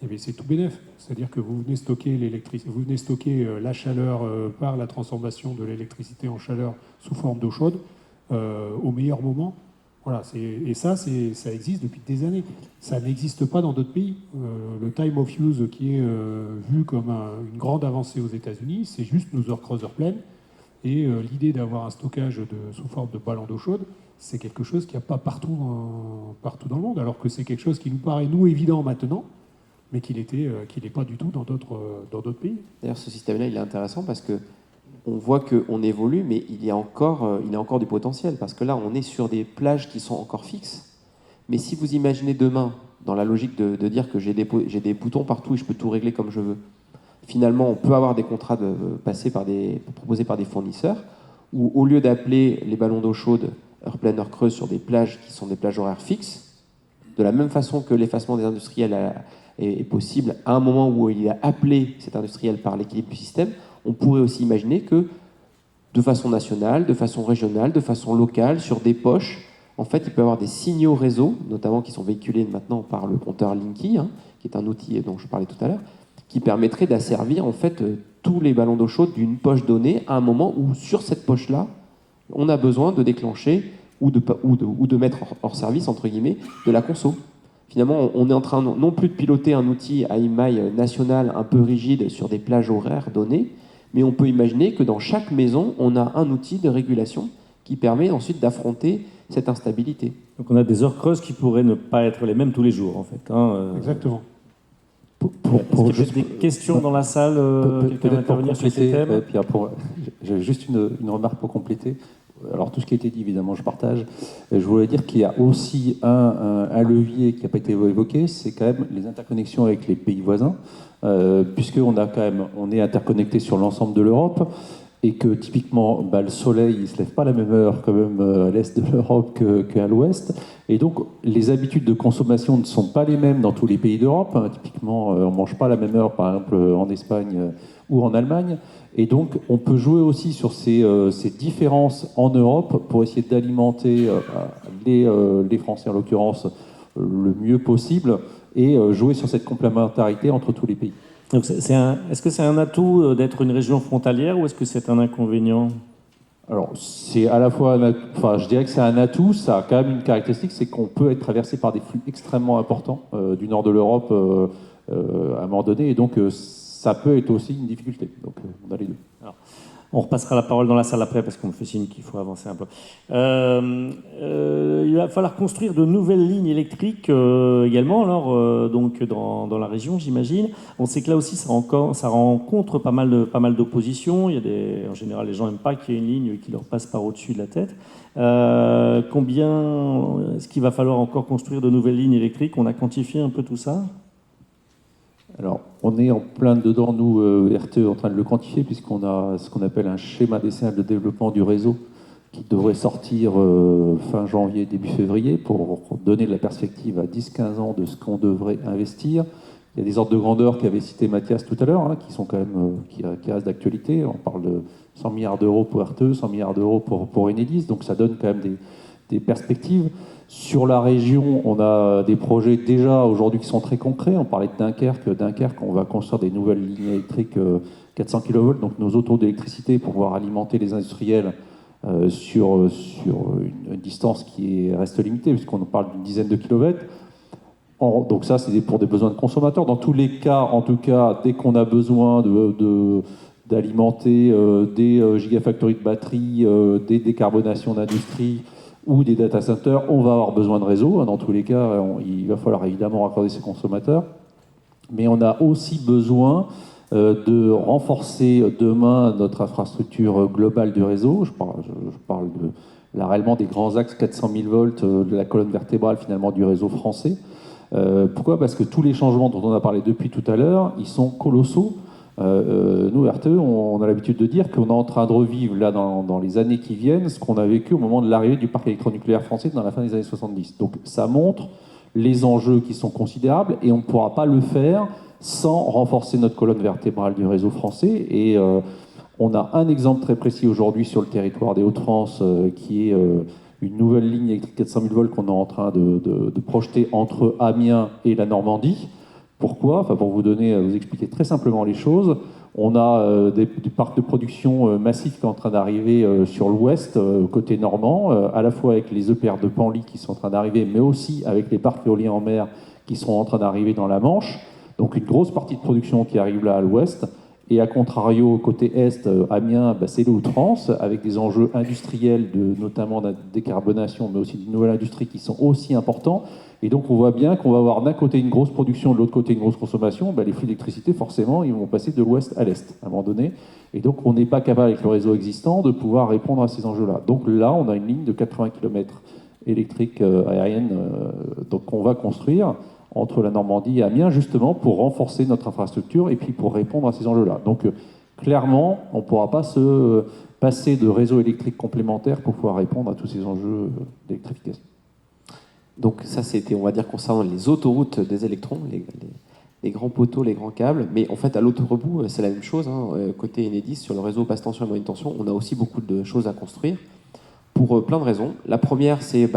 eh bien c'est tout bénef. C'est-à-dire que vous venez stocker la chaleur par la transformation de l'électricité en chaleur sous forme d'eau chaude au meilleur moment. Voilà, et ça existe depuis des années. Ça n'existe pas dans d'autres pays. Le time of use qui est vu comme une grande avancée aux États-Unis, c'est juste nos heures creuses, heures pleines. Et l'idée d'avoir un stockage sous forme de ballon d'eau chaude, c'est quelque chose qu'il n'y a pas partout dans le monde, alors que c'est quelque chose qui nous paraît, nous, évident maintenant, mais qu'il n'est pas du tout dans d'autres pays. D'ailleurs, ce système-là, il est intéressant parce que on voit qu'on évolue, mais il y a encore du potentiel, parce que là, on est sur des plages qui sont encore fixes. Mais si vous imaginez demain, dans la logique de dire que j'ai des boutons partout et je peux tout régler comme je veux, finalement, on peut avoir des contrats proposés par des fournisseurs, où au lieu d'appeler les ballons d'eau chaude heure pleine, heure creuse sur des plages qui sont des plages horaires fixes, de la même façon que l'effacement des industriels est possible, à un moment où il a appelé cet industriel par l'équilibre du système, on pourrait aussi imaginer que de façon nationale, de façon régionale, de façon locale, sur des poches, en fait, il peut y avoir des signaux réseau, notamment qui sont véhiculés maintenant par le compteur Linky, qui est un outil dont je parlais tout à l'heure, qui permettrait d'asservir en fait tous les ballons d'eau chaude d'une poche donnée à un moment où, sur cette poche-là, on a besoin de déclencher ou de mettre hors service, entre guillemets, de la conso. Finalement, on est en train non plus de piloter un outil à émail national un peu rigide sur des plages horaires données, mais on peut imaginer que dans chaque maison, on a un outil de régulation qui permet ensuite d'affronter cette instabilité. Donc on a des heures creuses qui pourraient ne pas être les mêmes tous les jours, en fait. Exactement. Est-ce qu'il y a des questions dans la salle? Quelqu'un va intervenir sur ces thèmes? Pierre, j'ai juste une remarque pour compléter. Alors tout ce qui a été dit, évidemment, je partage. Je voulais dire qu'il y a aussi un levier qui n'a pas été évoqué, c'est quand même les interconnexions avec les pays voisins, on est interconnecté sur l'ensemble de l'Europe, et que typiquement, le soleil, il ne se lève pas à la même heure quand même à l'est de l'Europe qu'à l'ouest. Et donc, les habitudes de consommation ne sont pas les mêmes dans tous les pays d'Europe. Typiquement, on ne mange pas à la même heure, par exemple, en Espagne ou en Allemagne. Et donc, on peut jouer aussi sur ces différences en Europe pour essayer d'alimenter les Français, en l'occurrence, le mieux possible, et jouer sur cette complémentarité entre tous les pays. Donc est-ce que c'est un atout d'être une région frontalière, ou est-ce que c'est un inconvénient? Alors, c'est à la fois je dirais que c'est un atout, ça a quand même une caractéristique, c'est qu'on peut être traversé par des flux extrêmement importants du nord de l'Europe à un moment donné, et donc ça peut être aussi une difficulté. Donc, on a les deux. Alors, on repassera la parole dans la salle après, parce qu'on me fait signe qu'il faut avancer un peu. Il va falloir construire de nouvelles lignes électriques également, alors, donc dans la région, j'imagine. On sait que là aussi, ça rencontre pas mal d'opposition. En général, les gens n'aiment pas qu'il y ait une ligne qui leur passe par au-dessus de la tête. Combien est-ce qu'il va falloir encore construire de nouvelles lignes électriques? On a quantifié un peu tout ça? Alors, on est en plein dedans, nous, RTE, en train de le quantifier, puisqu'on a ce qu'on appelle un schéma décennal de développement du réseau qui devrait sortir fin janvier, début février, pour donner de la perspective à 10-15 ans de ce qu'on devrait investir. Il y a des ordres de grandeur qu'avait cité Mathias tout à l'heure, qui sont quand même qui restent d'actualité. On parle de 100 milliards d'euros pour RTE, 100 milliards d'euros pour Enedis, donc ça donne quand même des perspectives. Sur la région, on a des projets déjà aujourd'hui qui sont très concrets. On parlait de Dunkerque. Dunkerque, on va construire des nouvelles lignes électriques 400 kV, donc nos autos d'électricité, pour pouvoir alimenter les industriels sur une distance qui reste limitée, puisqu'on parle d'une dizaine de kilomètres. Donc ça, c'est pour des besoins de consommateurs. Dans tous les cas, en tout cas, dès qu'on a besoin d'alimenter des gigafactories de batteries, des décarbonations d'industrie, ou des data centers, on va avoir besoin de réseaux. Dans tous les cas, il va falloir évidemment raccorder ces consommateurs. Mais on a aussi besoin de renforcer demain notre infrastructure globale du réseau. Je parle de réellement des grands axes 400 000 volts, de la colonne vertébrale finalement du réseau français. Pourquoi? Parce que tous les changements dont on a parlé depuis tout à l'heure, ils sont colossaux. Nous, RTE, on a l'habitude de dire qu'on est en train de revivre, là, dans les années qui viennent, ce qu'on a vécu au moment de l'arrivée du parc électronucléaire français dans la fin des années 70. Donc ça montre les enjeux qui sont considérables, et on ne pourra pas le faire sans renforcer notre colonne vertébrale du réseau français. Et on a un exemple très précis aujourd'hui sur le territoire des Hauts-de-France, qui est une nouvelle ligne électrique 400 000 volts qu'on est en train de projeter entre Amiens et la Normandie. Pourquoi? Enfin, pour vous expliquer très simplement les choses, on a des parcs de production massifs qui sont en train d'arriver sur l'ouest, côté normand, à la fois avec les EPR de Panly qui sont en train d'arriver, mais aussi avec les parcs éoliens en mer qui sont en train d'arriver dans la Manche. Donc une grosse partie de production qui arrive là à l'ouest. Et à contrario, côté est, Amiens, c'est les Hauts-de-France, avec des enjeux industriels, notamment de décarbonation, mais aussi de nouvelles industries qui sont aussi importants. Et donc on voit bien qu'on va avoir d'un côté une grosse production, de l'autre côté une grosse consommation. Les flux d'électricité, forcément, ils vont passer de l'ouest à l'est, à un moment donné. Et donc on n'est pas capable, avec le réseau existant, de pouvoir répondre à ces enjeux-là. Donc là, on a une ligne de 80 km électrique aérienne qu'on va construire entre la Normandie et Amiens, justement pour renforcer notre infrastructure et puis pour répondre à ces enjeux-là. Donc clairement, on ne pourra pas se passer de réseaux électriques complémentaires pour pouvoir répondre à tous ces enjeux d'électrification. Donc ça, c'était, on va dire, concernant les autoroutes des électrons, les grands poteaux, les grands câbles. Mais en fait, à l'autre bout, c'est la même chose. Côté Enedis, sur le réseau basse tension et moyenne tension, on a aussi beaucoup de choses à construire pour plein de raisons. La première, c'est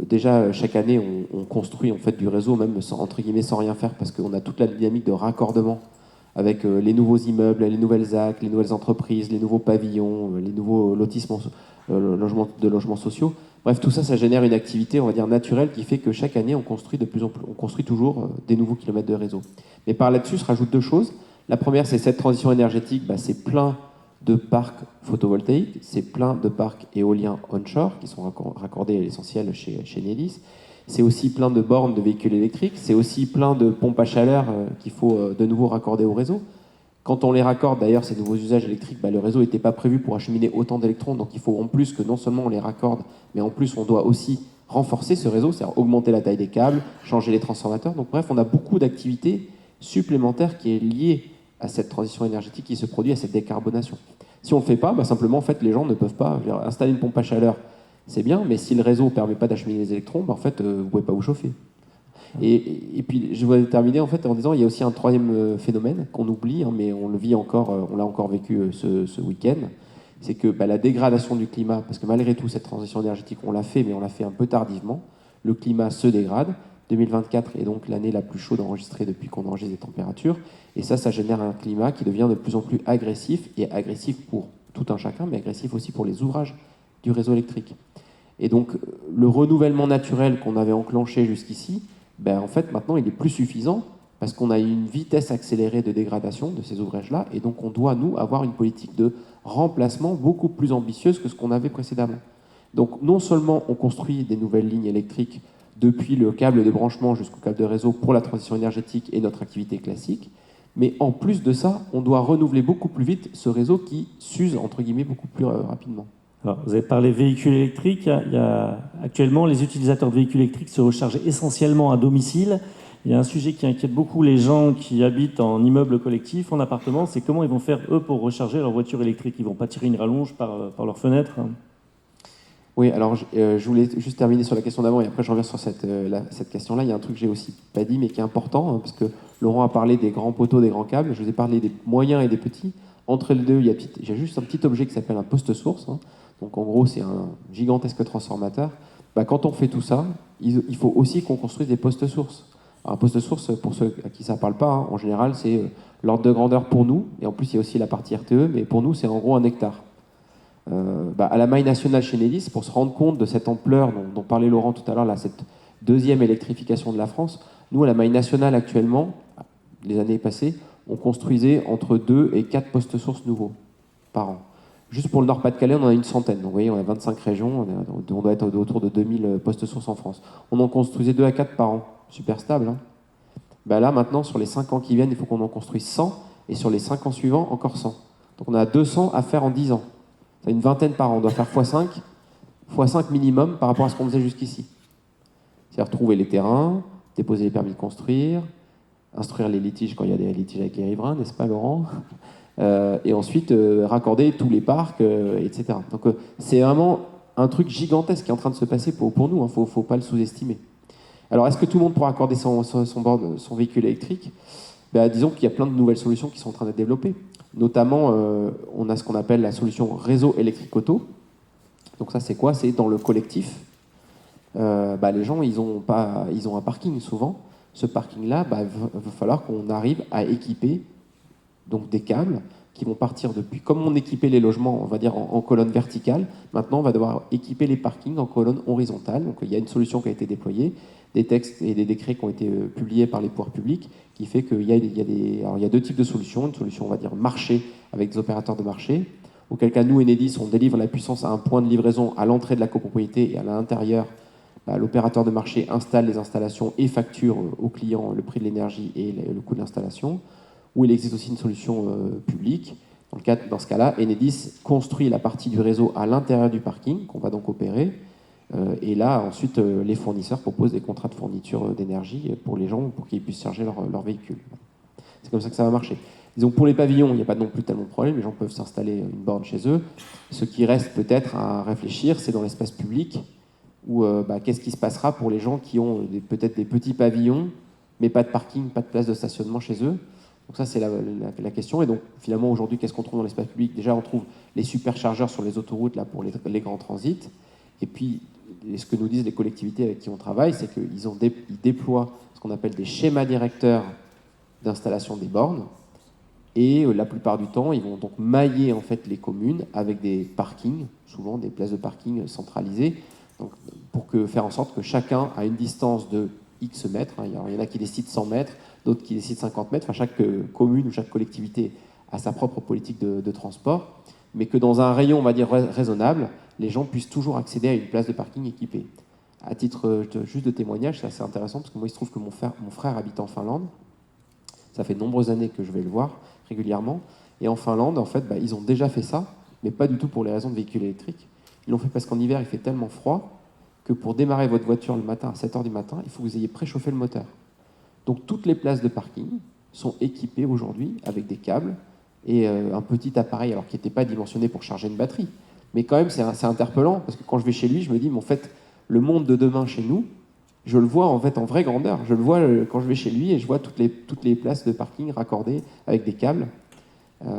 déjà, chaque année, on construit en fait du réseau, même entre guillemets sans rien faire, parce qu'on a toute la dynamique de raccordement avec les nouveaux immeubles, les nouvelles ZAC, les nouvelles entreprises, les nouveaux pavillons, les nouveaux lotissements de logements sociaux. Bref, tout ça, ça génère une activité, on va dire, naturelle qui fait que chaque année, on construit toujours des nouveaux kilomètres de réseau. Mais par là-dessus se rajoutent deux choses. La première, c'est cette transition énergétique, c'est plein de parcs photovoltaïques, c'est plein de parcs éoliens onshore qui sont raccordés à l'essentiel chez Enedis. C'est aussi plein de bornes de véhicules électriques, c'est aussi plein de pompes à chaleur qu'il faut de nouveau raccorder au réseau. Quand on les raccorde, d'ailleurs, ces nouveaux usages électriques, le réseau n'était pas prévu pour acheminer autant d'électrons, donc il faut en plus que non seulement on les raccorde, mais en plus on doit aussi renforcer ce réseau, c'est-à-dire augmenter la taille des câbles, changer les transformateurs. Donc bref, on a beaucoup d'activités supplémentaires qui est liée à cette transition énergétique qui se produit, à cette décarbonation. Si on ne le fait pas, les gens ne peuvent pas installer une pompe à chaleur, c'est bien, mais si le réseau ne permet pas d'acheminer les électrons, vous ne pouvez pas vous chauffer. Et puis, je voudrais terminer en disant qu'il y a aussi un troisième phénomène qu'on oublie, mais on le vit encore, on l'a encore vécu ce week-end, c'est que la dégradation du climat, parce que malgré tout, cette transition énergétique, on l'a fait, mais on l'a fait un peu tardivement, le climat se dégrade. 2024 est donc l'année la plus chaude enregistrée depuis qu'on enregistre des températures, et ça génère un climat qui devient de plus en plus agressif, et agressif pour tout un chacun, mais agressif aussi pour les ouvrages du réseau électrique. Et donc, le renouvellement naturel qu'on avait enclenché jusqu'ici, en fait, maintenant, il est plus suffisant parce qu'on a une vitesse accélérée de dégradation de ces ouvrages-là, et donc on doit, nous, avoir une politique de remplacement beaucoup plus ambitieuse que ce qu'on avait précédemment. Donc, non seulement on construit des nouvelles lignes électriques depuis le câble de branchement jusqu'au câble de réseau pour la transition énergétique et notre activité classique, mais en plus de ça, on doit renouveler beaucoup plus vite ce réseau qui s'use, entre guillemets, beaucoup plus rapidement. Alors, vous avez parlé véhicules électriques. Actuellement, les utilisateurs de véhicules électriques se rechargent essentiellement à domicile. Il y a un sujet qui inquiète beaucoup les gens qui habitent en immeuble collectif, en appartement, c'est comment ils vont faire, eux, pour recharger leur voiture électrique. Ils ne vont pas tirer une rallonge par leur fenêtre. Oui, alors je voulais juste terminer sur la question d'avant et après je reviens sur cette question-là. Il y a un truc que j'ai aussi pas dit mais qui est important, parce que Laurent a parlé des grands poteaux, des grands câbles, je vous ai parlé des moyens et des petits. Entre les deux, il y a juste un petit objet qui s'appelle un poste source. Donc en gros, c'est un gigantesque transformateur. Quand on fait tout ça, il faut aussi qu'on construise des postes sources. Alors, un poste source, pour ceux à qui ça ne parle pas, en général, c'est l'ordre de grandeur pour nous, et en plus il y a aussi la partie RTE, mais pour nous c'est en gros 1 hectare. À la maille nationale chez Enedis, pour se rendre compte de cette ampleur dont parlait Laurent tout à l'heure, cette deuxième électrification de la France, nous, à la maille nationale actuellement, les années passées, on construisait entre 2 et 4 postes sources nouveaux par an. Juste pour le Nord-Pas-de-Calais, on en a une centaine. Donc vous voyez, on a 25 régions, on doit être autour de 2000 postes sources en France. On en construisait 2 à 4 par an. Super stable. Là, maintenant, sur les 5 ans qui viennent, il faut qu'on en construise 100, et sur les 5 ans suivants, encore 100. Donc on a 200 à faire en 10 ans. C'est une vingtaine par an. On doit faire x5 minimum par rapport à ce qu'on faisait jusqu'ici. C'est-à-dire trouver les terrains, déposer les permis de construire, instruire les litiges quand il y a des litiges avec les riverains, n'est-ce pas Laurent ? Et ensuite raccorder tous les parcs, etc. Donc c'est vraiment un truc gigantesque qui est en train de se passer pour nous, faut pas le sous-estimer. Alors, est-ce que tout le monde pourra accorder son véhicule électrique? Disons qu'il y a plein de nouvelles solutions qui sont en train d'être développées. Notamment, on a ce qu'on appelle la solution réseau électrique auto. Donc ça, c'est quoi? C'est dans le collectif. Les gens, ils ont un parking souvent. Ce parking-là, il va falloir qu'on arrive à équiper donc des câbles qui vont partir depuis, comme on équipait les logements, on va dire en colonne verticale, maintenant on va devoir équiper les parkings en colonne horizontale. Donc il y a une solution qui a été déployée, des textes et des décrets qui ont été publiés par les pouvoirs publics, qui fait qu'il y a deux types de solutions. Une solution, on va dire, marché, avec des opérateurs de marché, auquel cas nous, Enedis, on délivre la puissance à un point de livraison à l'entrée de la copropriété, et à l'intérieur, l'opérateur de marché installe les installations et facture au client le prix de l'énergie et le coût de l'installation. Ou il existe aussi une solution publique. Dans ce cas-là, Enedis construit la partie du réseau à l'intérieur du parking, qu'on va donc opérer. Et là, ensuite, les fournisseurs proposent des contrats de fourniture d'énergie pour les gens, pour qu'ils puissent charger leur véhicule. C'est comme ça que ça va marcher. Disons, pour les pavillons, il n'y a pas non plus tellement de problème. Les gens peuvent s'installer une borne chez eux. Ce qui reste peut-être à réfléchir, c'est dans l'espace public, où qu'est-ce qui se passera pour les gens qui ont peut-être des petits pavillons, mais pas de parking, pas de place de stationnement chez eux. Donc ça, c'est la question. Et donc, finalement, aujourd'hui, qu'est-ce qu'on trouve dans l'espace public? Déjà, on trouve les superchargeurs sur les autoroutes là, pour les grands transits. Et puis, ce que nous disent les collectivités avec qui on travaille, c'est qu'ils déploient ce qu'on appelle des schémas directeurs d'installation des bornes. Et la plupart du temps, ils vont donc mailler en fait, les communes avec des parkings, souvent des places de parking centralisées, donc, pour faire en sorte que chacun a une distance de X mètres. Il y en a qui décident 100 mètres, d'autres qui décident 50 mètres. Enfin, chaque commune ou chaque collectivité a sa propre politique de transport, mais que dans un rayon, on va dire, raisonnable, les gens puissent toujours accéder à une place de parking équipée. À titre juste de témoignage, c'est assez intéressant, parce que moi, il se trouve que mon frère habite en Finlande. Ça fait de nombreuses années que je vais le voir régulièrement. Et en Finlande, en fait, ils ont déjà fait ça, mais pas du tout pour les raisons de véhicules électriques. Ils l'ont fait parce qu'en hiver, il fait tellement froid que pour démarrer votre voiture le matin à 7h du matin, il faut que vous ayez préchauffé le moteur. Donc toutes les places de parking sont équipées aujourd'hui avec des câbles et un petit appareil, alors qui n'était pas dimensionné pour charger une batterie. Mais quand même, c'est interpellant, parce que quand je vais chez lui, je me dis, mais en fait, le monde de demain chez nous, je le vois en fait en vraie grandeur. Je le vois quand je vais chez lui et je vois toutes les places de parking raccordées avec des câbles.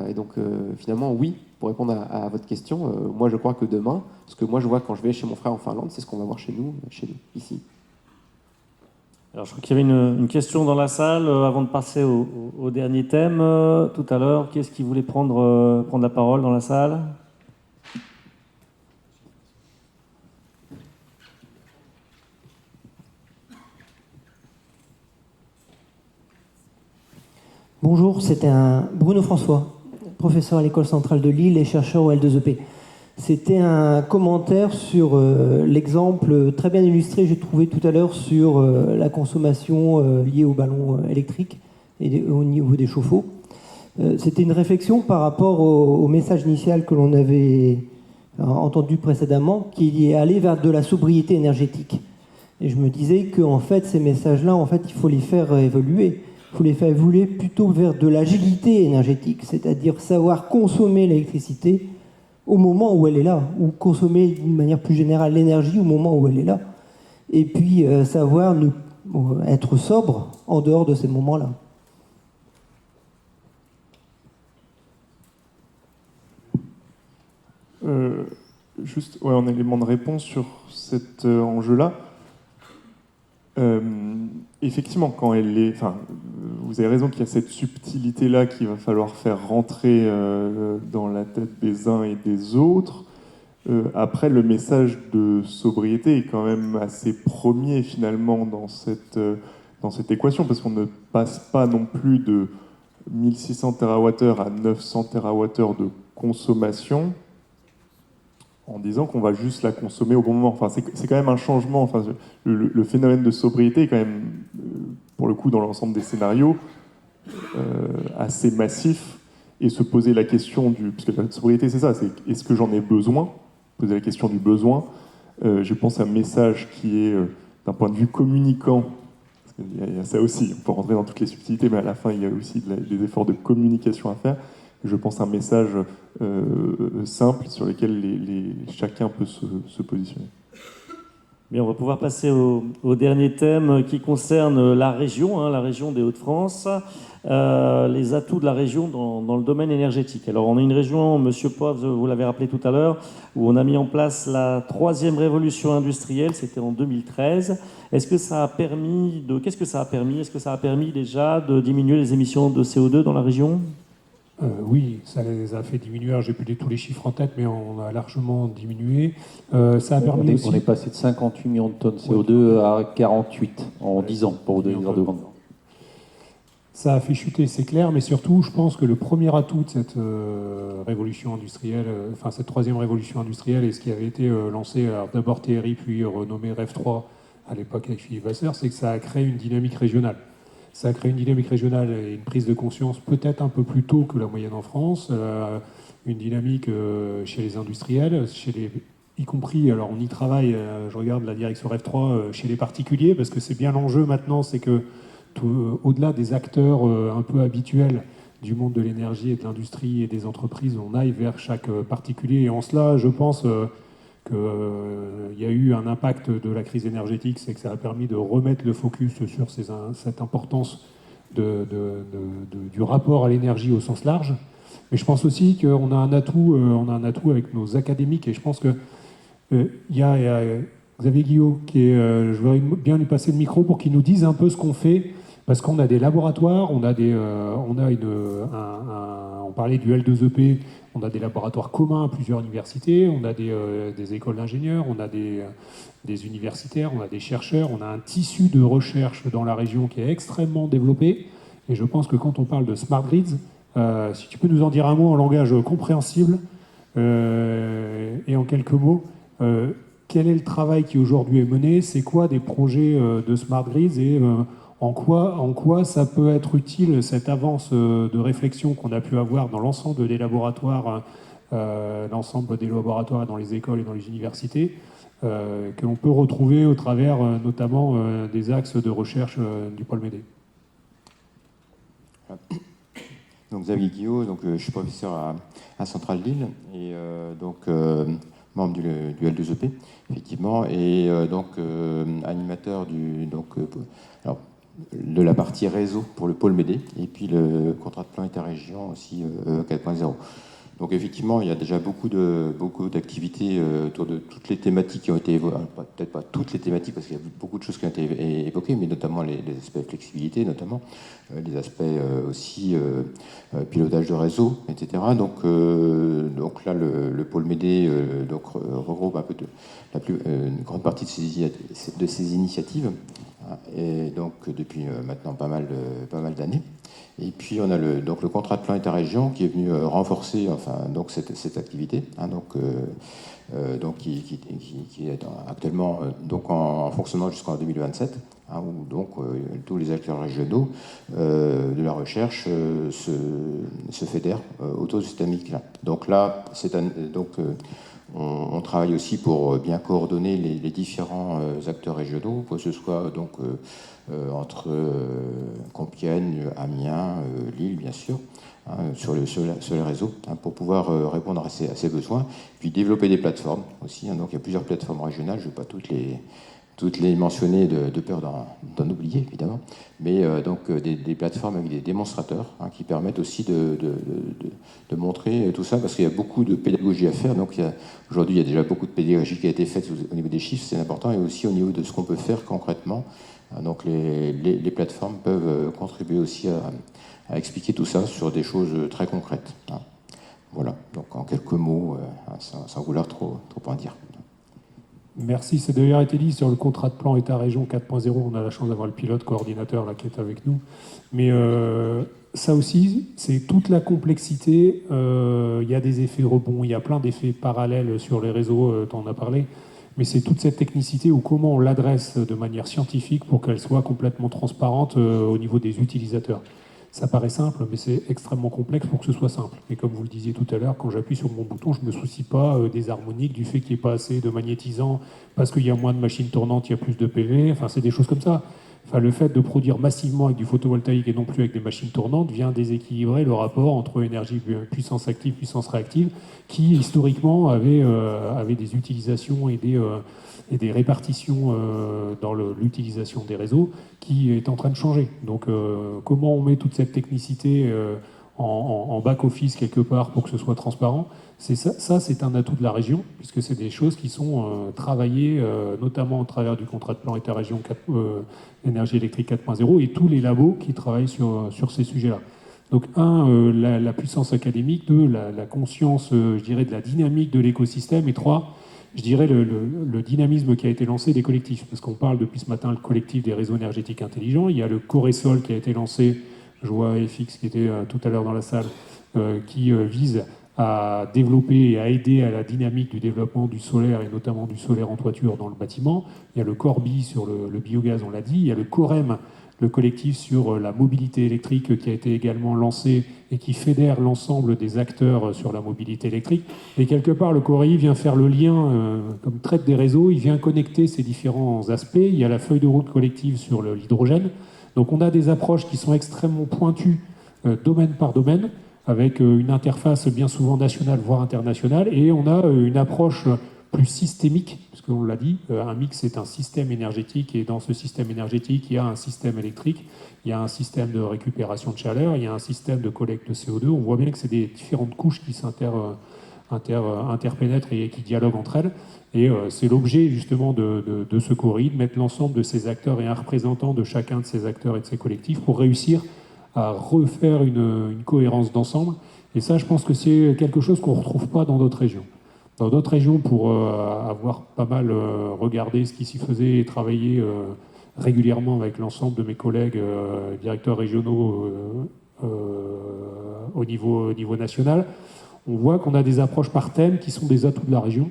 Et donc finalement, oui, pour répondre à votre question, moi je crois que demain, ce que moi je vois quand je vais chez mon frère en Finlande, c'est ce qu'on va voir chez nous, ici. Alors je crois qu'il y avait une question dans la salle avant de passer au dernier thème tout à l'heure. Qui est-ce qui voulait prendre la parole dans la salle ? Bonjour, c'était Bruno François, professeur à l'École centrale de Lille et chercheur au L2EP. C'était un commentaire sur l'exemple très bien illustré, j'ai trouvé tout à l'heure, sur la consommation liée au ballon électrique et au niveau des chauffe-eau. C'était une réflexion par rapport au message initial que l'on avait entendu précédemment, qui est allé vers de la sobriété énergétique. Et je me disais qu'en fait, ces messages-là, en fait, il faut les faire évoluer. Il faut les faire évoluer plutôt vers de l'agilité énergétique, c'est-à-dire savoir consommer l'électricité au moment où elle est là, ou consommer d'une manière plus générale l'énergie au moment où elle est là, et puis savoir être sobre en dehors de ces moments-là. Juste en élément de réponse sur cet enjeu-là. Effectivement, quand vous avez raison qu'il y a cette subtilité-là qu'il va falloir faire rentrer dans la tête des uns et des autres. Après, le message de sobriété est quand même assez premier finalement dans cette équation, parce qu'on ne passe pas non plus de 1600 TWh à 900 TWh de consommation en disant qu'on va juste la consommer au bon moment. Enfin, c'est quand même un changement. Enfin, le phénomène de sobriété est quand même, pour le coup, dans l'ensemble des scénarios, assez massif. Et se poser la question puisque la sobriété, c'est ça, c'est est-ce que j'en ai besoin ? Poser la question du besoin. Je pense à un message qui est, d'un point de vue communicant, parce qu'il y a ça aussi, on peut rentrer dans toutes les subtilités, mais à la fin, il y a aussi des efforts de communication à faire. Je pense à un message simple sur lequel chacun peut se positionner. Bien, on va pouvoir passer au dernier thème qui concerne la région des Hauts-de-France, les atouts de la région dans le domaine énergétique. Alors, on a une région, Monsieur Poivre, vous l'avez rappelé tout à l'heure, où on a mis en place la 3e révolution industrielle, c'était en 2013. Qu'est-ce que ça a permis Est-ce que ça a permis déjà de diminuer les émissions de CO2 dans la région ? Oui, ça les a fait diminuer. Alors, j'ai plus tous les chiffres en tête, mais on a largement diminué. Ça a permis aussi... On est passé de 58 millions de tonnes CO2 à 48 en 10 ans, pour vous donner une ordre de grandeur. Ça a fait chuter, c'est clair, mais surtout, je pense que le premier atout de cette révolution industrielle, cette 3e révolution industrielle, et ce qui avait été lancé, alors d'abord TRI, puis renommé REV 3 à l'époque avec Philippe Vasseur, c'est que ça a créé une dynamique régionale. Ça a créé une dynamique régionale et une prise de conscience peut-être un peu plus tôt que la moyenne en France, une dynamique chez les industriels, y compris, alors on y travaille, je regarde la direction REV 3, chez les particuliers, parce que c'est bien l'enjeu maintenant, c'est que au-delà des acteurs un peu habituels du monde de l'énergie et de l'industrie et des entreprises, on aille vers chaque particulier. Et en cela, je pense qu'il y a eu un impact de la crise énergétique, c'est que ça a permis de remettre le focus sur cette importance du rapport à l'énergie au sens large. Mais je pense aussi qu'on a un atout avec nos académiques, et je pense que il y a Xavier Guillot, je voudrais bien lui passer le micro pour qu'il nous dise un peu ce qu'on fait, parce qu'on a des laboratoires, on parlait du L2EP, on a des laboratoires communs à plusieurs universités, on a des écoles d'ingénieurs, on a des universitaires, on a des chercheurs, on a un tissu de recherche dans la région qui est extrêmement développé. Et je pense que quand on parle de smart grids, si tu peux nous en dire un mot en langage compréhensible et en quelques mots, quel est le travail qui aujourd'hui est mené? C'est quoi des projets de smart grids et en quoi ça peut être utile, cette avance de réflexion qu'on a pu avoir dans l'ensemble des laboratoires, dans les écoles et dans les universités, que l'on peut retrouver au travers notamment des axes de recherche du pôle Médée. Donc Xavier Guillot, je suis professeur à Centrale Lille et membre du L2EP, effectivement, et animateur de la partie réseau pour le pôle Médée, et puis le contrat de plan interrégion aussi 4.0. Donc effectivement, il y a déjà beaucoup d'activités autour de toutes les thématiques qui ont été évoquées, peut-être pas toutes les thématiques, parce qu'il y a beaucoup de choses qui ont été évoquées, mais notamment les aspects flexibilité, notamment les aspects aussi pilotage de réseau, etc. Donc là, le pôle Médée regroupe un peu une grande partie de ces initiatives, et donc depuis maintenant pas mal d'années. Et puis on a le contrat de plan interrégion qui est venu renforcer cette activité, qui est actuellement en fonctionnement jusqu'en 2027, où tous les acteurs régionaux de la recherche se fédèrent autour de cette dynamique-là. Donc là, on travaille aussi pour bien coordonner les différents acteurs régionaux, que ce soit entre Compiègne, Amiens, Lille, bien sûr, sur les réseaux, pour pouvoir répondre à ces besoins, puis développer des plateformes aussi. Donc il y a plusieurs plateformes régionales, je ne vais pas toutes les mentionner de peur d'en oublier, évidemment, mais des plateformes avec des démonstrateurs qui permettent aussi de montrer tout ça, parce qu'il y a beaucoup de pédagogie à faire. Donc aujourd'hui, il y a déjà beaucoup de pédagogie qui a été faite au niveau des chiffres, c'est important, et aussi au niveau de ce qu'on peut faire concrètement. Donc les plateformes peuvent contribuer aussi à expliquer tout ça sur des choses très concrètes. Voilà, donc en quelques mots, sans vouloir trop en dire. Merci, c'est d'ailleurs été dit sur le contrat de plan État-région 4.0, on a la chance d'avoir le pilote coordinateur là, qui est avec nous. Mais ça aussi, c'est toute la complexité, il y a des effets rebonds, il y a plein d'effets parallèles sur les réseaux, tu en as parlé, mais c'est toute cette technicité ou comment on l'adresse de manière scientifique pour qu'elle soit complètement transparente au niveau des utilisateurs. Ça paraît simple, mais c'est extrêmement complexe pour que ce soit simple. Et comme vous le disiez tout à l'heure, quand j'appuie sur mon bouton, je ne me soucie pas des harmoniques, du fait qu'il n'y ait pas assez de magnétisants, parce qu'il y a moins de machines tournantes, il y a plus de PV, enfin c'est des choses comme ça. Enfin, le fait de produire massivement avec du photovoltaïque et non plus avec des machines tournantes vient déséquilibrer le rapport entre énergie puissance active, puissance réactive, qui historiquement avait des utilisations et des répartitions dans l'utilisation des réseaux qui est en train de changer. Donc comment on met toute cette technicité en back-office quelque part pour que ce soit transparent, ça c'est un atout de la région, puisque c'est des choses qui sont travaillées notamment au travers du contrat de plan État-région énergie électrique 4.0 et tous les labos qui travaillent sur ces sujets-là. Donc la puissance académique, deux, la conscience, je dirais, de la dynamique de l'écosystème, et trois, je dirais le dynamisme qui a été lancé des collectifs, parce qu'on parle depuis ce matin le collectif des réseaux énergétiques intelligents, il y a le Coresol qui a été lancé, je vois FX qui était tout à l'heure dans la salle, qui vise à développer et à aider à la dynamique du développement du solaire, et notamment du solaire en toiture dans le bâtiment. Il y a le Corbi sur le biogaz, on l'a dit, il y a le Corem, le collectif sur la mobilité électrique qui a été également lancé et qui fédère l'ensemble des acteurs sur la mobilité électrique. Et quelque part, le COREI vient faire le lien, comme traite des réseaux, il vient connecter ces différents aspects. Il y a la feuille de route collective sur l'hydrogène. Donc on a des approches qui sont extrêmement pointues, domaine par domaine, avec une interface bien souvent nationale, voire internationale, et on a une approche plus systémique, puisqu'on l'a dit, un mix est un système énergétique, et dans ce système énergétique, il y a un système électrique, il y a un système de récupération de chaleur, il y a un système de collecte de CO2. On voit bien que c'est des différentes couches qui interpénètrent et qui dialoguent entre elles. Et c'est l'objet justement de ce CORI, de mettre l'ensemble de ces acteurs et un représentant de chacun de ces acteurs et de ces collectifs pour réussir à refaire une cohérence d'ensemble. Et ça, je pense que c'est quelque chose qu'on ne retrouve pas dans d'autres régions. Dans d'autres régions, pour avoir pas mal regardé ce qui s'y faisait et travaillé régulièrement avec l'ensemble de mes collègues directeurs régionaux au niveau national, on voit qu'on a des approches par thème qui sont des atouts de la région.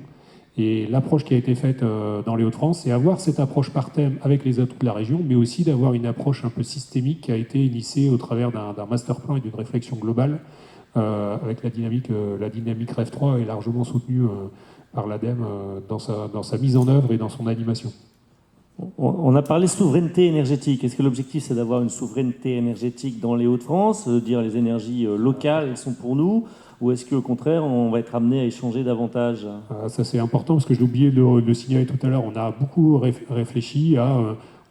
Et l'approche qui a été faite dans les Hauts-de-France, c'est avoir cette approche par thème avec les atouts de la région, mais aussi d'avoir une approche un peu systémique qui a été initiée au travers d'un master plan et d'une réflexion globale avec la dynamique REF 3 est largement soutenue par l'ADEME dans sa mise en œuvre et dans son animation. On a parlé souveraineté énergétique. Est-ce que l'objectif, c'est d'avoir une souveraineté énergétique dans les Hauts-de-France, dire les énergies locales, elles sont pour nous, ou est-ce qu'au contraire, on va être amené à échanger davantage ? Ça, c'est important, parce que j'ai oublié de le signaler tout à l'heure. On a beaucoup réfléchi à,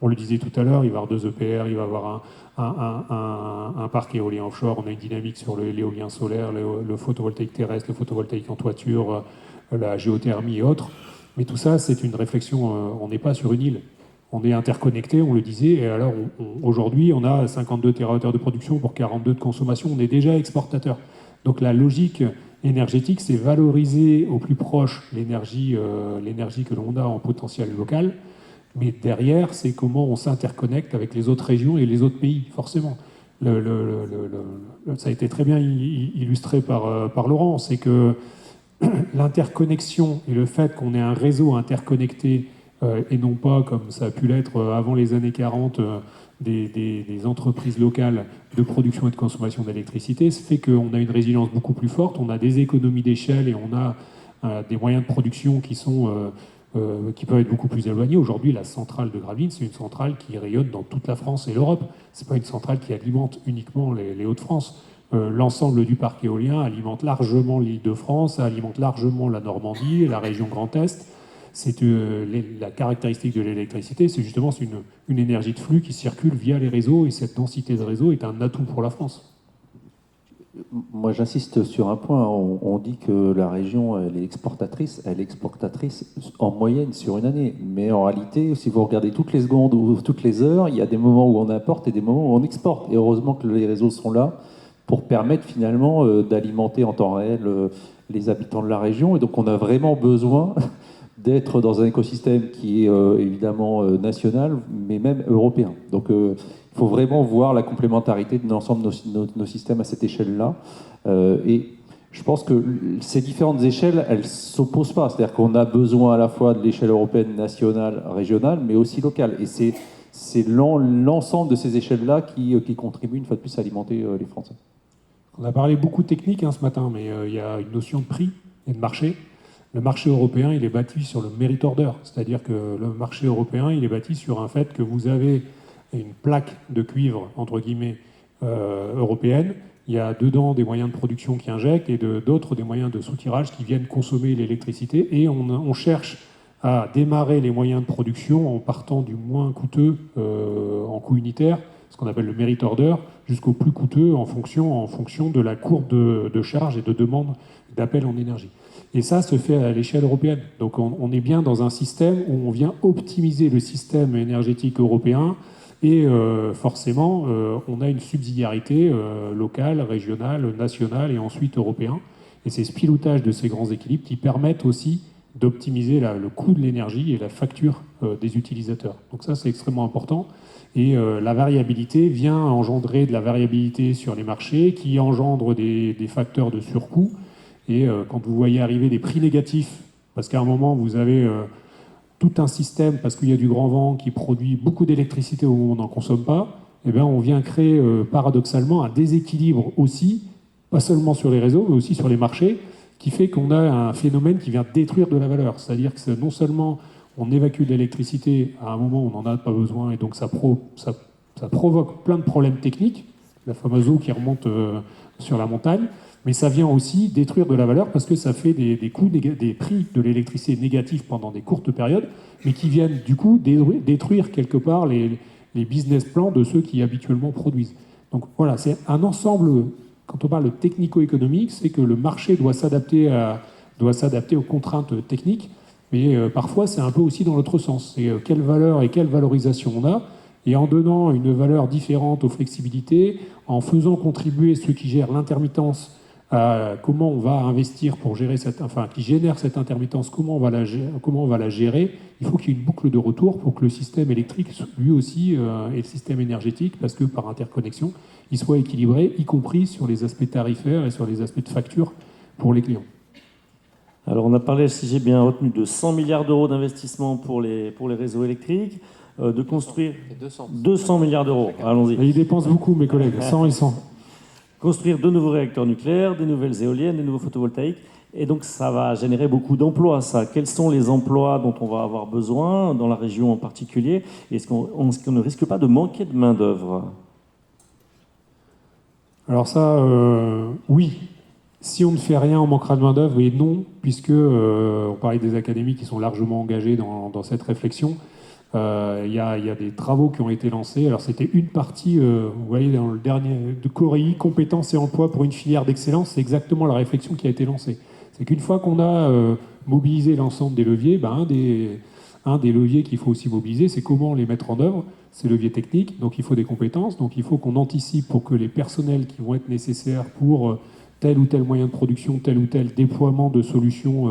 on le disait tout à l'heure, il va y avoir 2 EPR, il va y avoir un parc éolien offshore, on a une dynamique sur l'éolien solaire, le photovoltaïque terrestre, le photovoltaïque en toiture, la géothermie et autres. Mais tout ça, c'est une réflexion, on n'est pas sur une île. On est interconnecté, on le disait, et alors aujourd'hui, on a 52 TWh de production pour 42 de consommation, on est déjà exportateur. Donc la logique énergétique, c'est valoriser au plus proche l'énergie que l'on a en potentiel local, mais derrière, c'est comment on s'interconnecte avec les autres régions et les autres pays, forcément. Ça a été très bien illustré par Laurent, c'est que l'interconnexion et le fait qu'on ait un réseau interconnecté et non pas, comme ça a pu l'être avant les années 40, des entreprises locales de production et de consommation d'électricité, ça fait qu'on a une résilience beaucoup plus forte, on a des économies d'échelle et on a des moyens de production qui peuvent être beaucoup plus éloignés. Aujourd'hui, la centrale de Gravelines, c'est une centrale qui rayonne dans toute la France et l'Europe. C'est pas une centrale qui alimente uniquement les Hauts-de-France. L'ensemble du parc éolien alimente largement l'Île-de-France, alimente largement la Normandie et la région Grand Est. C'est la caractéristique de l'électricité, c'est justement une énergie de flux qui circule via les réseaux, et cette densité de réseau est un atout pour la France. Moi, j'insiste sur un point. On dit que la région, elle est exportatrice en moyenne sur une année. Mais en réalité, si vous regardez toutes les secondes ou toutes les heures, il y a des moments où on importe et des moments où on exporte. Et heureusement que les réseaux sont là pour permettre finalement d'alimenter en temps réel les habitants de la région. Et donc, on a vraiment besoin d'être dans un écosystème qui est évidemment national, mais même européen. Donc il faut vraiment voir la complémentarité de l'ensemble de nos systèmes à cette échelle-là. Et je pense que ces différentes échelles, elles ne s'opposent pas. C'est-à-dire qu'on a besoin à la fois de l'échelle européenne, nationale, régionale, mais aussi locale. Et c'est l'ensemble de ces échelles-là qui contribuent une fois de plus à alimenter les Français. On a parlé beaucoup de technique ce matin, mais il y a une notion de prix et de marché. Le marché européen, il est bâti sur le merit order, c'est-à-dire que le marché européen, il est bâti sur un fait que vous avez une plaque de cuivre, entre guillemets, européenne. Il y a dedans des moyens de production qui injectent et d'autres des moyens de soutirage qui viennent consommer l'électricité. Et on cherche à démarrer les moyens de production en partant du moins coûteux en coût unitaire, ce qu'on appelle le merit order, jusqu'au plus coûteux en fonction de la courbe de charge et de demande d'appel en énergie. Et ça se fait à l'échelle européenne. Donc on est bien dans un système où on vient optimiser le système énergétique européen et forcément on a une subsidiarité locale, régionale, nationale et ensuite européen. Et c'est ce pilotage de ces grands équilibres qui permettent aussi d'optimiser le coût de l'énergie et la facture des utilisateurs. Donc ça, c'est extrêmement important. Et la variabilité vient engendrer de la variabilité sur les marchés qui engendre des facteurs de surcoût. Et quand vous voyez arriver des prix négatifs, parce qu'à un moment, vous avez tout un système, parce qu'il y a du grand vent qui produit beaucoup d'électricité au moment où on n'en consomme pas, eh bien, on vient créer paradoxalement un déséquilibre aussi, pas seulement sur les réseaux, mais aussi sur les marchés, qui fait qu'on a un phénomène qui vient détruire de la valeur. C'est-à-dire que non seulement on évacue de l'électricité à un moment où on n'en a pas besoin, et donc ça provoque plein de problèmes techniques, la fameuse eau qui remonte sur la montagne, mais ça vient aussi détruire de la valeur parce que ça fait des prix de l'électricité négatifs pendant des courtes périodes, mais qui viennent du coup détruire quelque part les business plans de ceux qui habituellement produisent. Donc voilà, c'est un ensemble. Quand on parle de technico-économique, c'est que le marché doit s'adapter aux contraintes techniques, mais parfois c'est un peu aussi dans l'autre sens. C'est quelle valeur et quelle valorisation on a, et en donnant une valeur différente aux flexibilités, en faisant contribuer ceux qui gèrent l'intermittence à comment on va investir pour gérer qui génère cette intermittence, comment on va la gérer. Il faut qu'il y ait une boucle de retour pour que le système électrique, lui aussi, et le système énergétique, parce que par interconnexion, il soit équilibré, y compris sur les aspects tarifaires et sur les aspects de facture pour les clients. Alors on a parlé, si j'ai bien retenu, de 100 milliards d'euros d'investissement pour les réseaux électriques, de construire 200 milliards d'euros. Allons-y. Et ils dépensent beaucoup, mes collègues, 100 et 100. Construire de nouveaux réacteurs nucléaires, des nouvelles éoliennes, des nouveaux photovoltaïques. Et donc ça va générer beaucoup d'emplois, ça. Quels sont les emplois dont on va avoir besoin, dans la région en particulier? Est-ce qu'on ne risque pas de manquer de main-d'œuvre? Alors ça, oui. Si on ne fait rien, on manquera de main-d'œuvre, et non, puisque on parlait des académies qui sont largement engagées dans cette réflexion. Il y a des travaux qui ont été lancés. Alors c'était une partie, vous voyez dans le dernier de Corée, compétences et emploi pour une filière d'excellence, c'est exactement la réflexion qui a été lancée. C'est qu'une fois qu'on a mobilisé l'ensemble des leviers, un des leviers qu'il faut aussi mobiliser, c'est comment les mettre en œuvre, ces leviers techniques. Donc il faut des compétences, donc il faut qu'on anticipe pour que les personnels qui vont être nécessaires pour tel ou tel moyen de production, tel ou tel déploiement de solutions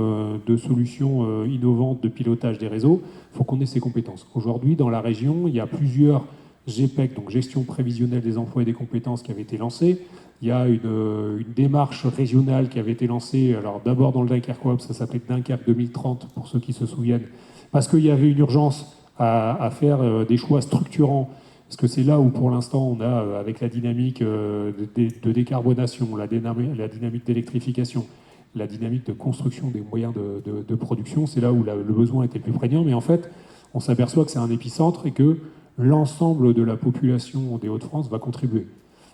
innovantes de pilotage des réseaux, il faut qu'on ait ces compétences. Aujourd'hui, dans la région, il y a plusieurs GPEC, donc gestion prévisionnelle des emplois et des compétences, qui avaient été lancées. Il y a une démarche régionale qui avait été lancée, alors d'abord dans le Dunkerquois, ça s'appelait Dunkerque 2030, pour ceux qui se souviennent, parce qu'il y avait une urgence à faire des choix structurants. Parce que c'est là où, pour l'instant, on a, avec la dynamique de décarbonation, la dynamique d'électrification, la dynamique de construction des moyens de production, c'est là où le besoin était le plus prégnant. Mais en fait, on s'aperçoit que c'est un épicentre et que l'ensemble de la population des Hauts-de-France va contribuer.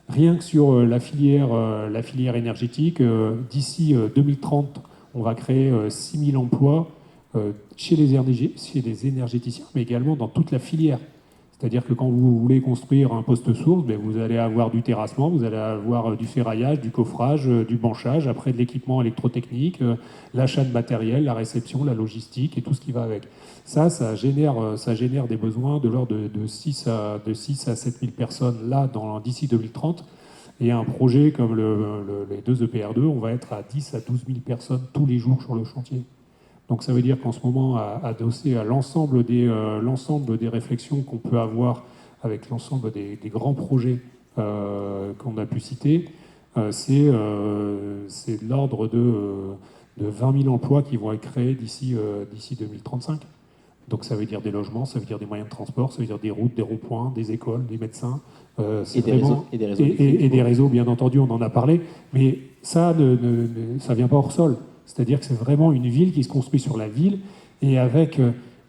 Rien que sur la filière énergétique, d'ici 2030, on va créer 6 000 emplois chez les énergéticiens, mais également dans toute la filière. C'est-à-dire que quand vous voulez construire un poste source, vous allez avoir du terrassement, vous allez avoir du ferraillage, du coffrage, du banchage, après de l'équipement électrotechnique, l'achat de matériel, la réception, la logistique et tout ce qui va avec. Ça génère des besoins de l'ordre de 6 à 7 000 personnes là d'ici 2030. Et un projet comme les 2 EPR2, on va être à 10 à 12 000 personnes tous les jours sur le chantier. Donc ça veut dire qu'en ce moment, adossé à l'ensemble des réflexions qu'on peut avoir avec l'ensemble des grands projets qu'on a pu citer, c'est de l'ordre de 20 000 emplois qui vont être créés d'ici 2035. Donc ça veut dire des logements, ça veut dire des moyens de transport, ça veut dire des routes, des ronds-points, des écoles, des médecins. Et des réseaux, bien entendu, on en a parlé. Mais ça ne vient pas hors sol. C'est-à-dire que c'est vraiment une ville qui se construit sur la ville et avec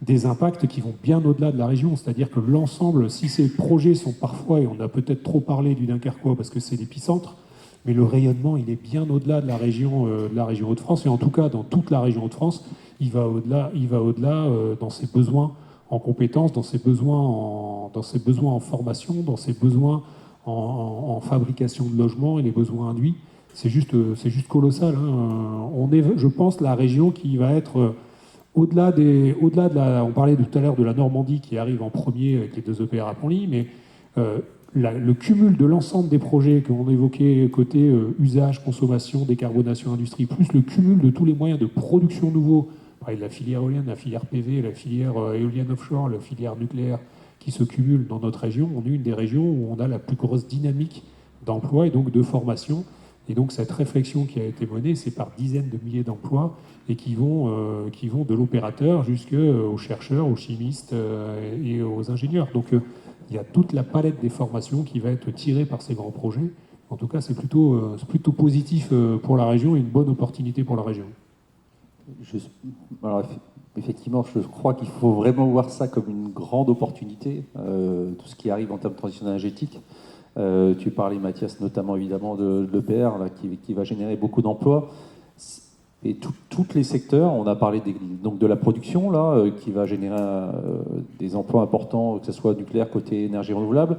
des impacts qui vont bien au-delà de la région. C'est-à-dire que l'ensemble, si ces projets sont parfois, et on a peut-être trop parlé du Dunkerquois parce que c'est l'épicentre, mais le rayonnement, il est bien au-delà de la région Hauts-de-France, et en tout cas dans toute la région Hauts-de-France, il va au-delà dans ses besoins en compétences, dans ses besoins en formation, dans ses besoins en fabrication de logements et les besoins induits. C'est juste colossal. Hein. On est, je pense, la région qui va être au-delà de la. On parlait tout à l'heure de la Normandie qui arrive en premier avec les 2 EPR à Penly, mais le cumul de l'ensemble des projets qu'on évoquait côté usage, consommation, décarbonation, industrie, plus le cumul de tous les moyens de production nouveaux, pareil, la filière éolienne, la filière PV, la filière éolienne offshore, la filière nucléaire, qui se cumulent dans notre région, on est une des régions où on a la plus grosse dynamique d'emploi et donc de formation. Et donc cette réflexion qui a été menée, c'est par dizaines de milliers d'emplois et qui vont de l'opérateur jusqu'aux chercheurs, aux chimistes et aux ingénieurs. Donc il y a toute la palette des formations qui va être tirée par ces grands projets. En tout cas, c'est plutôt positif pour la région et une bonne opportunité pour la région. Alors, effectivement, je crois qu'il faut vraiment voir ça comme une grande opportunité, tout ce qui arrive en termes de transition énergétique. Tu parlais, Mathias, notamment évidemment de l'EPR, qui va générer beaucoup d'emplois. Et tous les secteurs, on a parlé donc de la production, là, qui va générer des emplois importants, que ce soit nucléaire, côté énergie renouvelable.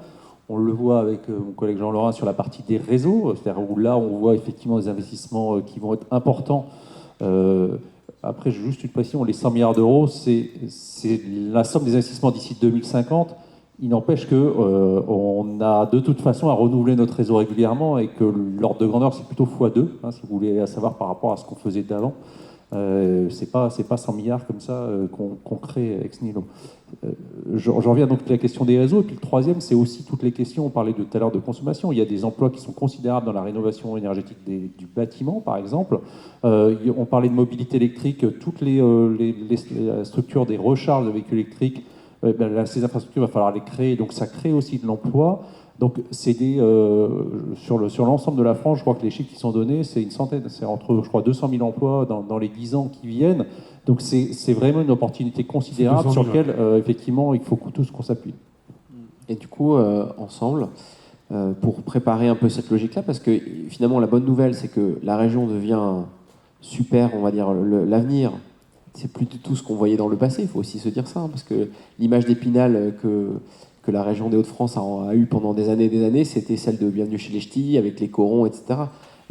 On le voit avec mon collègue Jean-Laurent sur la partie des réseaux, c'est-à-dire où là, on voit effectivement des investissements qui vont être importants. Après, juste une précision, les 100 milliards d'euros, c'est la somme des investissements d'ici 2050. Il n'empêche qu'on a de toute façon à renouveler notre réseau régulièrement et que l'ordre de grandeur, c'est plutôt x2, hein, si vous voulez savoir par rapport à ce qu'on faisait d'avant. C'est pas 100 milliards comme ça qu'on crée ex nihilo. J'en reviens donc à la question des réseaux. Et puis le troisième, c'est aussi toutes les questions, on parlait tout à l'heure de consommation. Il y a des emplois qui sont considérables dans la rénovation énergétique du bâtiment, par exemple. On parlait de mobilité électrique, toutes les structures des recharges de véhicules électriques. Ces infrastructures, il va falloir les créer, donc ça crée aussi de l'emploi. Donc c'est sur l'ensemble de la France, je crois que les chiffres qui sont donnés, c'est une centaine, c'est entre, je crois, 200 000 emplois dans les 10 ans qui viennent. Donc c'est vraiment une opportunité considérable sur laquelle, effectivement, il faut tous qu'on s'appuie. Et du coup, ensemble, pour préparer un peu cette logique-là, parce que finalement, la bonne nouvelle, c'est que la région devient super, on va dire, l'avenir. C'est plus du tout ce qu'on voyait dans le passé, il faut aussi se dire ça, hein, parce que l'image d'Épinal que la région des Hauts-de-France a eue pendant des années, c'était celle de Bienvenue chez les Ch'tis, avec les corons, etc.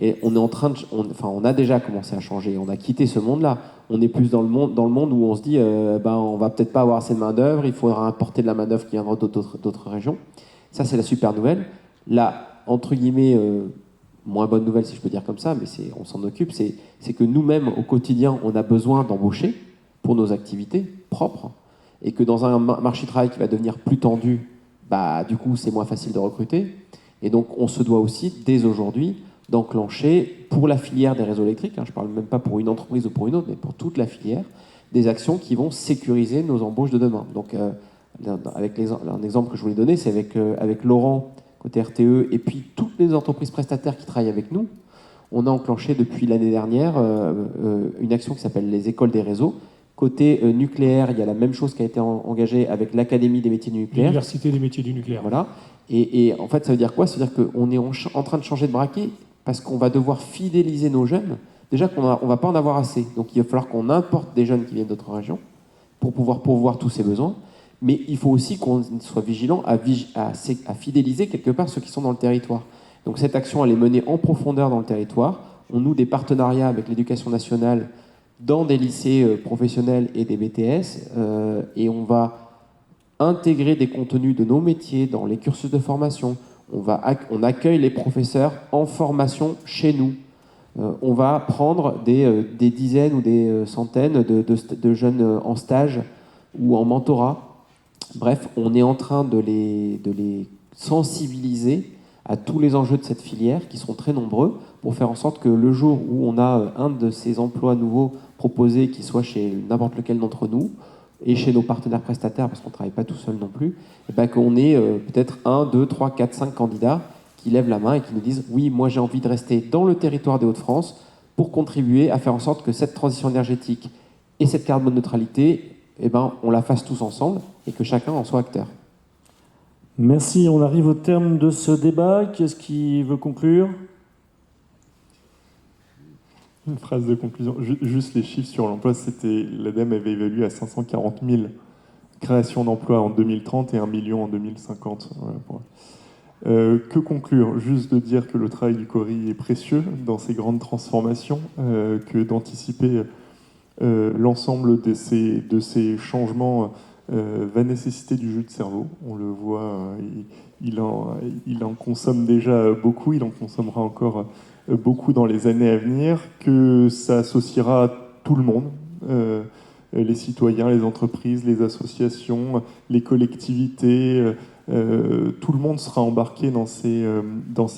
Et on est en train on a déjà commencé à changer, on a quitté ce monde-là. On est plus dans le monde où on se dit, on va peut-être pas avoir assez de main-d'œuvre, il faudra importer de la main-d'œuvre qui viendra d'autres régions. Ça, c'est la super nouvelle. La, entre guillemets, moins bonne nouvelle, si je peux dire comme ça, mais on s'en occupe, c'est que nous-mêmes, au quotidien, on a besoin d'embaucher pour nos activités propres, et que dans un marché du travail qui va devenir plus tendu, du coup, c'est moins facile de recruter. Et donc, on se doit aussi, dès aujourd'hui, d'enclencher, pour la filière des réseaux électriques, je ne parle même pas pour une entreprise ou pour une autre, mais pour toute la filière, des actions qui vont sécuriser nos embauches de demain. Donc, un exemple que je voulais donner, c'est avec Laurent, côté RTE, et puis toutes les entreprises prestataires qui travaillent avec nous. On a enclenché depuis l'année dernière une action qui s'appelle les écoles des réseaux. Côté nucléaire, il y a la même chose qui a été engagée avec l'Académie des métiers du nucléaire. L'Université des métiers du nucléaire. Voilà. Et en fait, ça veut dire quoi? Ça veut dire qu'on est en train de changer de braquet parce qu'on va devoir fidéliser nos jeunes. Déjà qu'on ne va pas en avoir assez. Donc il va falloir qu'on importe des jeunes qui viennent d'autres régions pour pouvoir pourvoir tous ces besoins. Mais il faut aussi qu'on soit vigilant à fidéliser quelque part ceux qui sont dans le territoire. Donc cette action, elle est menée en profondeur dans le territoire. On noue des partenariats avec l'éducation nationale dans des lycées professionnels et des BTS. Et on va intégrer des contenus de nos métiers dans les cursus de formation. On accueille les professeurs en formation chez nous. On va prendre des dizaines ou des centaines de jeunes en stage ou en mentorat. Bref, on est en train de les sensibiliser à tous les enjeux de cette filière, qui sont très nombreux, pour faire en sorte que le jour où on a un de ces emplois nouveaux proposés, qui soit chez n'importe lequel d'entre nous, et chez nos partenaires prestataires, parce qu'on ne travaille pas tout seul non plus, qu'on ait peut-être 1, 2, 3, 4, 5 candidats qui lèvent la main et qui nous disent « Oui, moi j'ai envie de rester dans le territoire des Hauts-de-France pour contribuer à faire en sorte que cette transition énergétique et cette carbone neutralité eh ben, on la fasse tous ensemble et que chacun en soit acteur. Merci, on arrive au terme de ce débat. Qu'est-ce qui veut conclure? Une phrase de conclusion. Juste les chiffres sur l'emploi, c'était l'ADEME avait évalué à 540 000 créations d'emplois en 2030 et 1 million en 2050. Voilà. Que conclure? Juste de dire que le travail du CORI est précieux dans ces grandes transformations, que d'anticiper l'ensemble de ces changements va nécessiter du jus de cerveau. On le voit, il en consomme déjà beaucoup, il en consommera encore beaucoup dans les années à venir, que ça associera tout le monde, les citoyens, les entreprises, les associations, les collectivités, tout le monde sera embarqué dans ces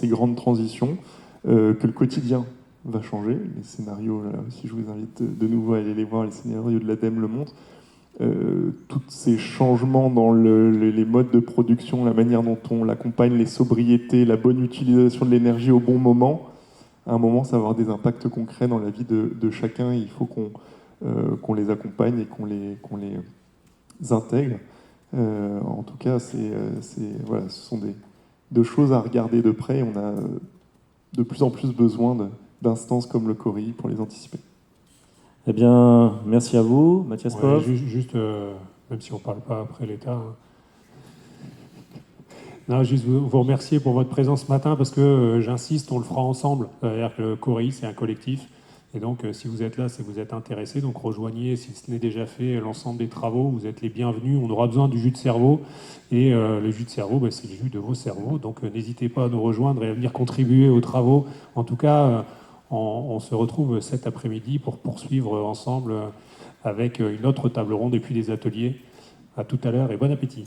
grandes transitions, que le quotidien va changer. Les scénarios, là aussi je vous invite de nouveau à aller les voir, les scénarios de l'ADEME le montrent. Tous ces changements dans les modes de production, la manière dont on l'accompagne, les sobriétés, la bonne utilisation de l'énergie au bon moment, à un moment, ça va avoir des impacts concrets dans la vie de chacun. Il faut qu'on les accompagne et qu'on les intègre. En tout cas, voilà, ce sont de choses à regarder de près. On a de plus en plus besoin d'instances comme le CORI pour les anticiper. Eh bien, merci à vous, Mathias Pov. Juste, même si on ne parle pas après l'État, non, juste vous remercier pour votre présence ce matin, parce que j'insiste, on le fera ensemble. C'est-à-dire que le CORI, c'est un collectif. Et donc, si vous êtes là, c'est que vous êtes intéressés. Donc, rejoignez, si ce n'est déjà fait, l'ensemble des travaux. Vous êtes les bienvenus. On aura besoin du jus de cerveau. Et le jus de cerveau, c'est le jus de vos cerveaux. Donc, n'hésitez pas à nous rejoindre et à venir contribuer aux travaux. En tout cas, on se retrouve cet après-midi pour poursuivre ensemble avec une autre table ronde et puis des ateliers. À tout à l'heure et bon appétit.